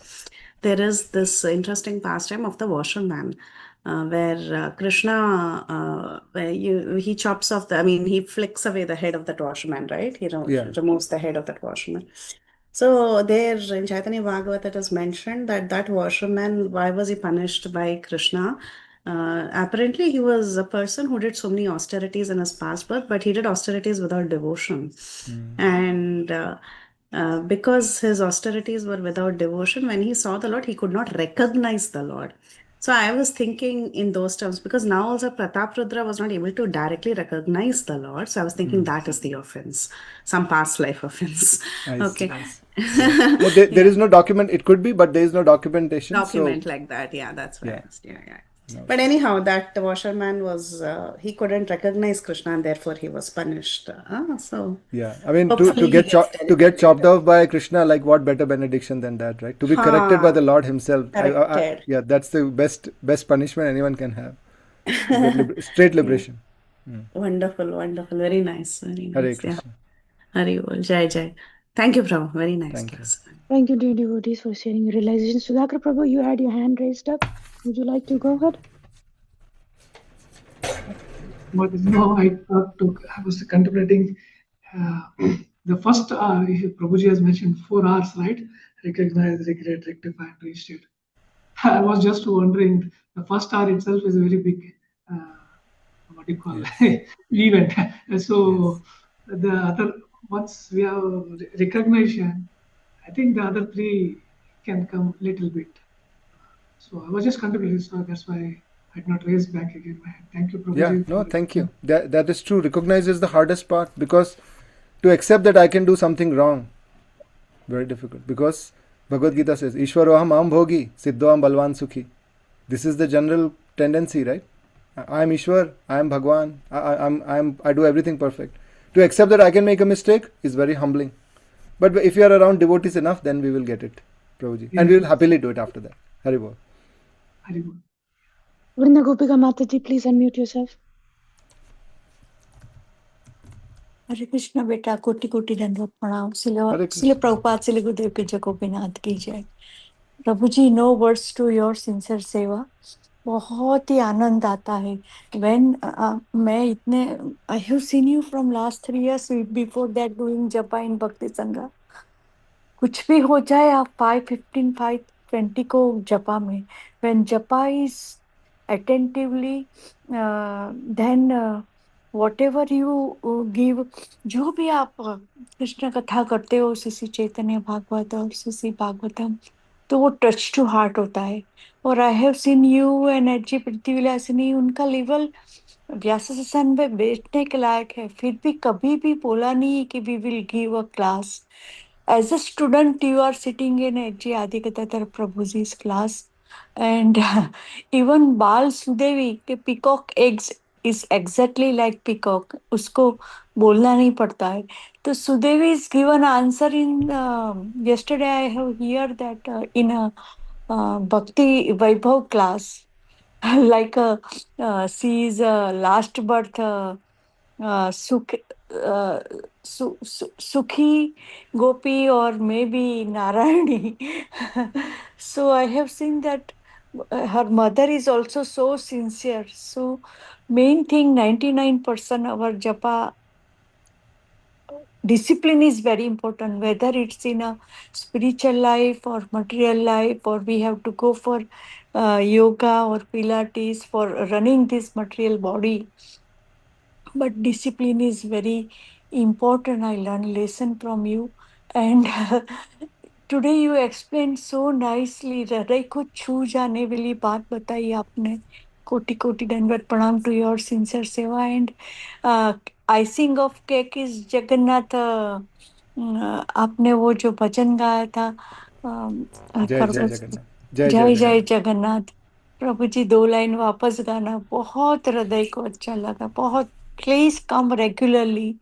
There is this interesting pastime of the washerman. Where Krishna, he chops off he flicks away the head of that washerman, right? He Yeah. removes the head of that washerman. So there in Chaitanya Bhagavata it is mentioned that washerman, why was he punished by Krishna? Apparently he was a person who did so many austerities in his past birth, but he did austerities without devotion. And because his austerities were without devotion, when he saw the Lord, he could not recognize the Lord. So I was thinking in those terms, because now also Pratap Rudra was not able to directly recognize the Lord. So I was thinking that is the offense, some past life offense. I Okay. see. Yeah, there is no document. It could be, but there is no documentation. Document So like that. Yeah, that's why I yeah. asked. Yeah. No. But anyhow, that washerman was, he couldn't recognize Krishna and therefore he was punished. So Yeah, I mean, hopefully to he get gets to get chopped delivered. off by Krishna, like what better benediction than that, right? To be corrected by the Lord Himself. Corrected. Yeah, that's the best punishment anyone can have. To get straight liberation. Wonderful. Very nice. Very Hare nice. Yeah. Krishna. Hari bol. Jai. Thank you, Prabhu. Very nice Thank you. class. Thank you, dear devotees, for sharing your realizations. Sudhakar Prabhu, you had your hand raised up. Would you like to go ahead? But I was contemplating the first Prabhuji has mentioned 4 R's, right? Recognize, regret, rectify, and restate. I was just wondering, the first R itself is a very big, what do you call event. So the other, once we have recognition, I think the other 3 can come little bit. So I was just contemplating, so that's why I did not raise back again my hand. Thank you, Prabhuji. Yeah, no, thank you. That is true. Recognize is the hardest part, because to accept that I can do something wrong, very difficult. Because Bhagavad Gita says, Ishwaroham am bhogi, siddhoam balvan sukhi. This is the general tendency, right? I am Ishwar, I am Bhagwan, I do everything perfect. To accept that I can make a mistake is very humbling. But if you are around devotees enough, then we will get it, Prabhuji. And we will happily do it after that. Hari bol. Hari bol. Vrinda Gopika Mataji, please unmute yourself. हरे कृष्णा बेटा, कोटि कोटि दंडवत प्रणाम। Hare सिले Krishna. Prabhupada सिले गुरुदेव के जय गोपीनाथ की जय। प्रभु जी, no words to your sincere सेवा। बहुत ही आनंद आता है व्हेन मैं इतने I have seen you from last 3 years before that doing japa in भक्ति संघ। कुछ भी हो जाए, आप 5:15 5:20 को जपा में, व्हेन जपा is attentively then whatever you give, जो भी आप कृष्ण कथा करते हो, श्री चैतन्य भागवत और श्री भागवतम, तो वो टच टू हार्ट होता है. और I have seen you and H Prithvi Vilasini, उनका लेवल व्यासन में बैठने के लायक है, फिर भी कभी भी बोला नहीं कि we will give a class. As a student you are sitting in H G आदिकतातर प्रभु जी's क्लास. एंड इवन बाल सुदेवी के peacock eggs is exactly like peacock, उसको बोलना नहीं पड़ता है. तो Sudevi is given answer in yesterday I have heard that in a Bhakti Vaibhav class, like she is last birth Sukh, uh, Sukhi Gopi or maybe Narayani. So I have seen that her mother is also so sincere. So main thing, 99% our japa discipline is very important, whether it's in a spiritual life or material life, or we have to go for yoga or pilates for running this material body. But discipline is very important. I learned lesson from you, and today you explained so nicely. हृदय को छू जाने वाली बात बताई आपने. कोटि कोटि दंडवत प्रणाम to your sincere सेवा. And icing of cake is Jagannath. आपने वो जो भजन गाया था, जय जय जगन्नाथ, जय जय जय जय जगन्नाथ. जगन्नाथ. प्रभु जी 2 लाइन वापस गाना, बहुत हृदय को अच्छा लगा, बहुत. Please come regularly.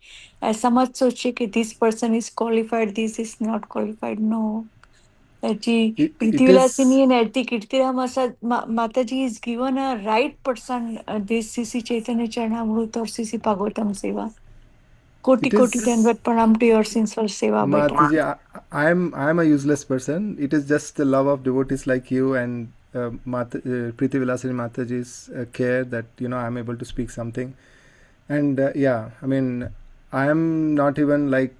ऐसा मत सोचिए कि this person is qualified, this is not qualified. No जी. It is, Prithvilasini and Aarti Kirtira Mataji is given a right person, this Sisi Chaitanya Charanamrut or Sisi Bhagavatam Seva. Koti it koti is, dandavat pranam to your sincere seva, beta. Mataji, I'm a useless person. It is just the love of devotees like you and Preeti Vilasini Mataji's care that I'm able to speak something. And yeah, I mean, I am not even like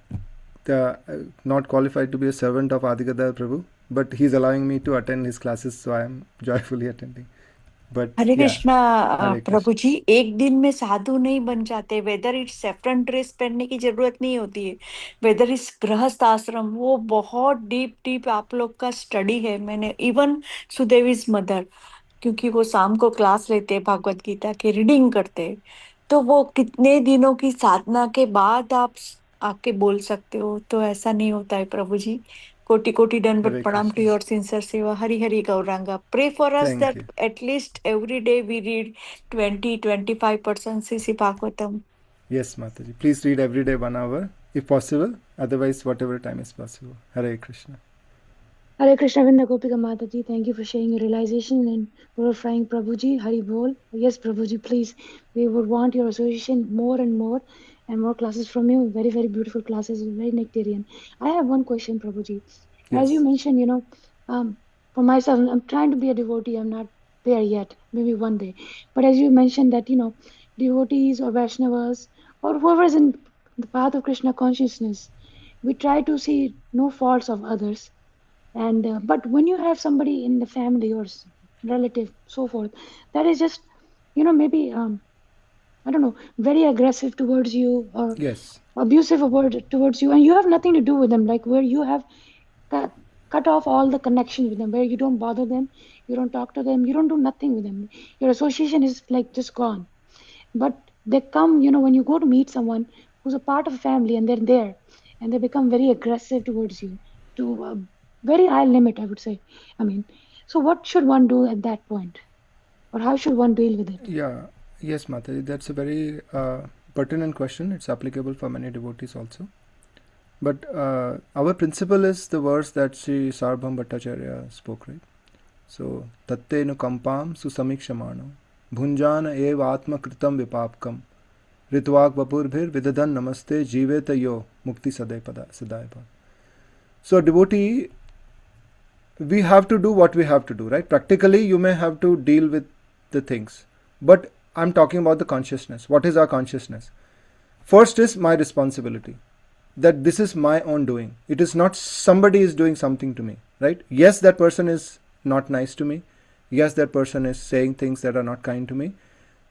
the not qualified to be a servant of Adigadar Prabhu, but he's allowing me to attend his classes, so I am joyfully attending. But Hare yeah, Krishna. Hare Prabhu Krishna. जी एक दिन में साधु नहीं बन जाते. Whether it's saffron dress पहनने की जरूरत नहीं होती है. वेदर इस गृहस्थ आश्रम, वो बहुत डीप डीप आप लोग का स्टडी है. मैंने इवन सुदेवीज मदर, क्योंकि वो शाम को क्लास लेते हैं, भागवत गीता की रीडिंग करते हैं, तो वो कितने दिनों की साधना के बाद आप आके बोल सकते हो. तो ऐसा नहीं होता है प्रभु जी. कोटि कोटि दंडवत Hare प्रणाम टू Krishna. योर सिंसियर सेवा. Hari Hari Gauranga. Pray for us Thank that you. At least every day we read 20-25% सीसी Bhagavatam. Yes, Mataji. Please read every day 1 hour, if possible. Otherwise, whatever time is possible. Hare Krishna. Hare Krishna Vinda Gopika Mataji, thank you for sharing your realization and glorifying Prabhuji. Hari Bol. Yes, Prabhuji, please. We would want your association more and more classes from you. Very, very beautiful classes, very nectarian. I have one question, Prabhuji. As you Yes. mentioned, for myself, I'm trying to be a devotee. I'm not there yet, maybe one day. But as you mentioned that, devotees or Vaishnavas or whoever is in the path of Krishna consciousness, we try to see no faults of others. And but when you have somebody in the family or relative, so forth, that is just maybe I don't know, very aggressive towards you or Yes. abusive towards you, and you have nothing to do with them, like where you have cut off all the connection with them, where you don't bother them, you don't talk to them, you don't do nothing with them, your association is like just gone. But they come, when you go to meet someone who's a part of a family and they're there, and they become very aggressive towards you to a very high limit, I would say. I mean, so what should one do at that point, or how should one deal with it? Yeah. Yes, Mataji. That's a very pertinent question. It's applicable for many devotees also. But our principle is the verse that Sri Sarvabhauma Bhattacharya spoke, right? So, tattenu kampam susamikshamano bhunjana eva atma kritam vipapkam ritvak vapurbhir vidadan namaste jiveta yo mukti sadaipa. So, a devotee, we have to do what we have to do, right? Practically, you may have to deal with the things. But I'm talking about the consciousness. What is our consciousness? First is my responsibility, that this is my own doing. It is not somebody is doing something to me, right? Yes, that person is not nice to me. Yes, that person is saying things that are not kind to me.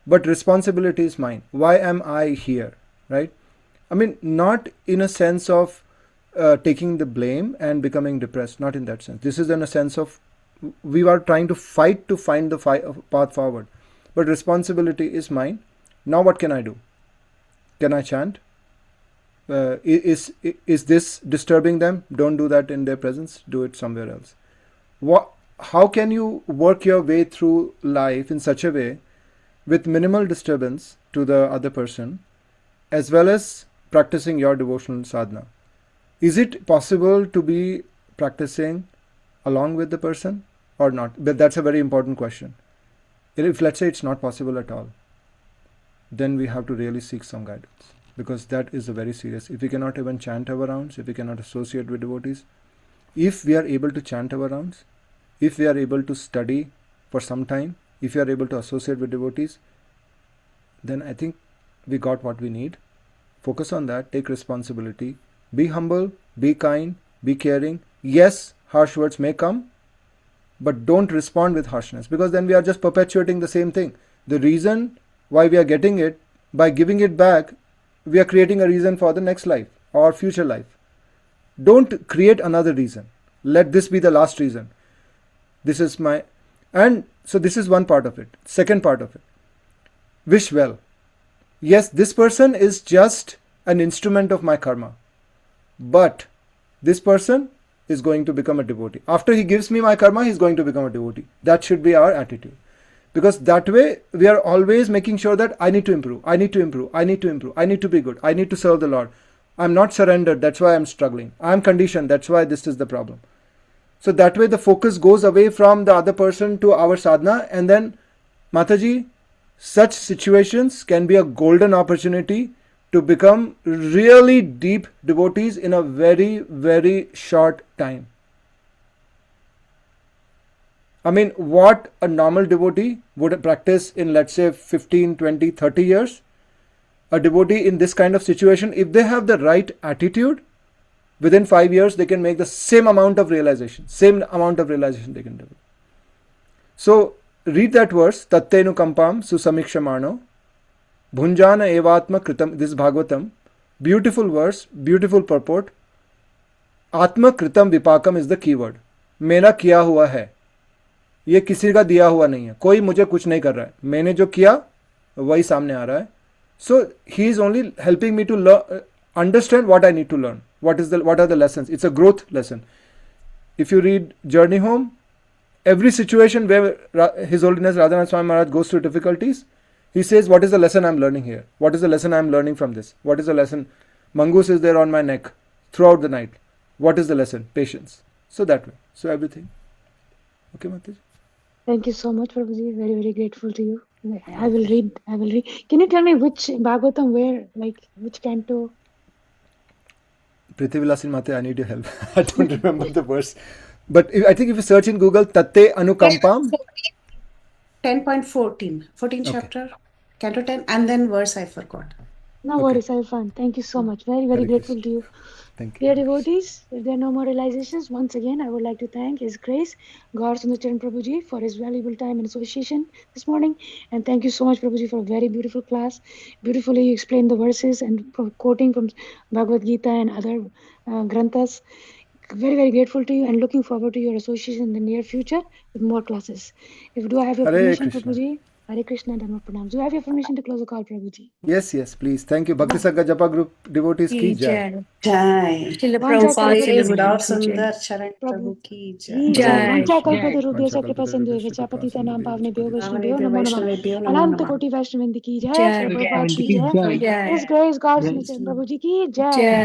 but responsibility is mine. Why am I here, right? I mean, not in a sense of taking the blame and becoming depressed, not in that sense. This is in a sense of we are trying to fight to find the path forward, but responsibility is mine. Now what can I do? Can I chant? Is this disturbing them? Don't do that in their presence. Do it somewhere else. How can you work your way through life in such a way with minimal disturbance to the other person, as well as practicing your devotional sadhana? Is it possible to be practicing along with the person or not? But that's a very important question. If let's say it's not possible at all, then we have to really seek some guidance, because that is a very serious. If we cannot even chant our rounds, if we cannot associate with devotees, if we are able to chant our rounds, if we are able to study for some time, if we are able to associate with devotees, then I think we got what we need. Focus on that, take responsibility, be humble, be kind, be caring. Yes, harsh words may come, but don't respond with harshness, because then we are just perpetuating the same thing. The reason why we are getting it, by giving it back, we are creating a reason for the next life or future life. Don't create another reason. Let this be the last reason. This is my... And so this is one part of it. Second part of it, wish well. Yes, this person is just an instrument of my karma, but this person is going to become a devotee. After he gives me my karma, he is going to become a devotee. That should be our attitude. Because that way we are always making sure that I need to improve, I need to improve, I need to improve, I need to be good, I need to serve the Lord. I'm not surrendered, that's why I'm struggling. I'm conditioned, that's why this is the problem. So that way the focus goes away from the other person to our sadhana, and then, Mataji, such situations can be a golden opportunity to become really deep devotees in a very, very short time. I mean, what a normal devotee would practice in, let's say, 15, 20, 30 years, a devotee in this kind of situation, if they have the right attitude, within 5 years they can make the same amount of realization they can develop. So read that verse, Tattenu kampam susamikshamano bhunjana evatma kritam. This is Bhagavatam. Beautiful verse, beautiful purport. Atma kritam vipakam is the keyword. मेरा किया हुआ है, ये किसी का दिया हुआ नहीं है, कोई मुझे कुछ नहीं कर रहा है, मैंने जो किया वही सामने आ रहा है. So he is only helping me to understand what I need to learn. What are the lessons? It's a growth lesson. If you read Journey Home, every situation where His Holiness Radhanath Swami Maharaj goes through difficulties, he says, what is the lesson I'm learning here? What is the lesson I'm learning from this? What is the lesson? Mongoose is there on my neck throughout the night. What is the lesson? Patience. So that way. So everything. Okay, Mataji? Thank you so much, Prabhuji. Very, very grateful to you. I will read. Can you tell me which Bhagavatam, where, like, which canto? Prithvilasin Mate, I need your help. I don't remember the verse. But I think if you search in Google, Tatte Anukampam. 10.14. 14th chapter, canto 10, and then verse I forgot. No worries, I'll find. Thank you so much. Very, very grateful to you. Thank you. Dear devotees, if there are no more realizations, once again, I would like to thank His Grace, Gaursundar Charan Prabhuji, for his valuable time and association this morning. And thank you so much, Prabhuji, for a very beautiful class. Beautifully you explained the verses and quoting from Bhagavad Gita and other granthas. Very, very grateful to you and looking forward to your association in the near future with more classes. Do I have your permission, Prabhuji? Hare Krishna, Dhamma Pranam. Do I have your permission to close the call, Prabhuji? Yes, please. Thank you. Bhakti Sangha Japa Group devotees ki jai. Jai. Gaursundar Charan Prabhu ki jai. Vancha kalpatarubhyasya kripa sindhuvya patita pavnebhyo vaishnavyo namo namah. Ananta koti vaishnavindi ki jai. Prabhupada ki jai. His Grace Gaursundar Charan Prabhuji ki jai. Jai.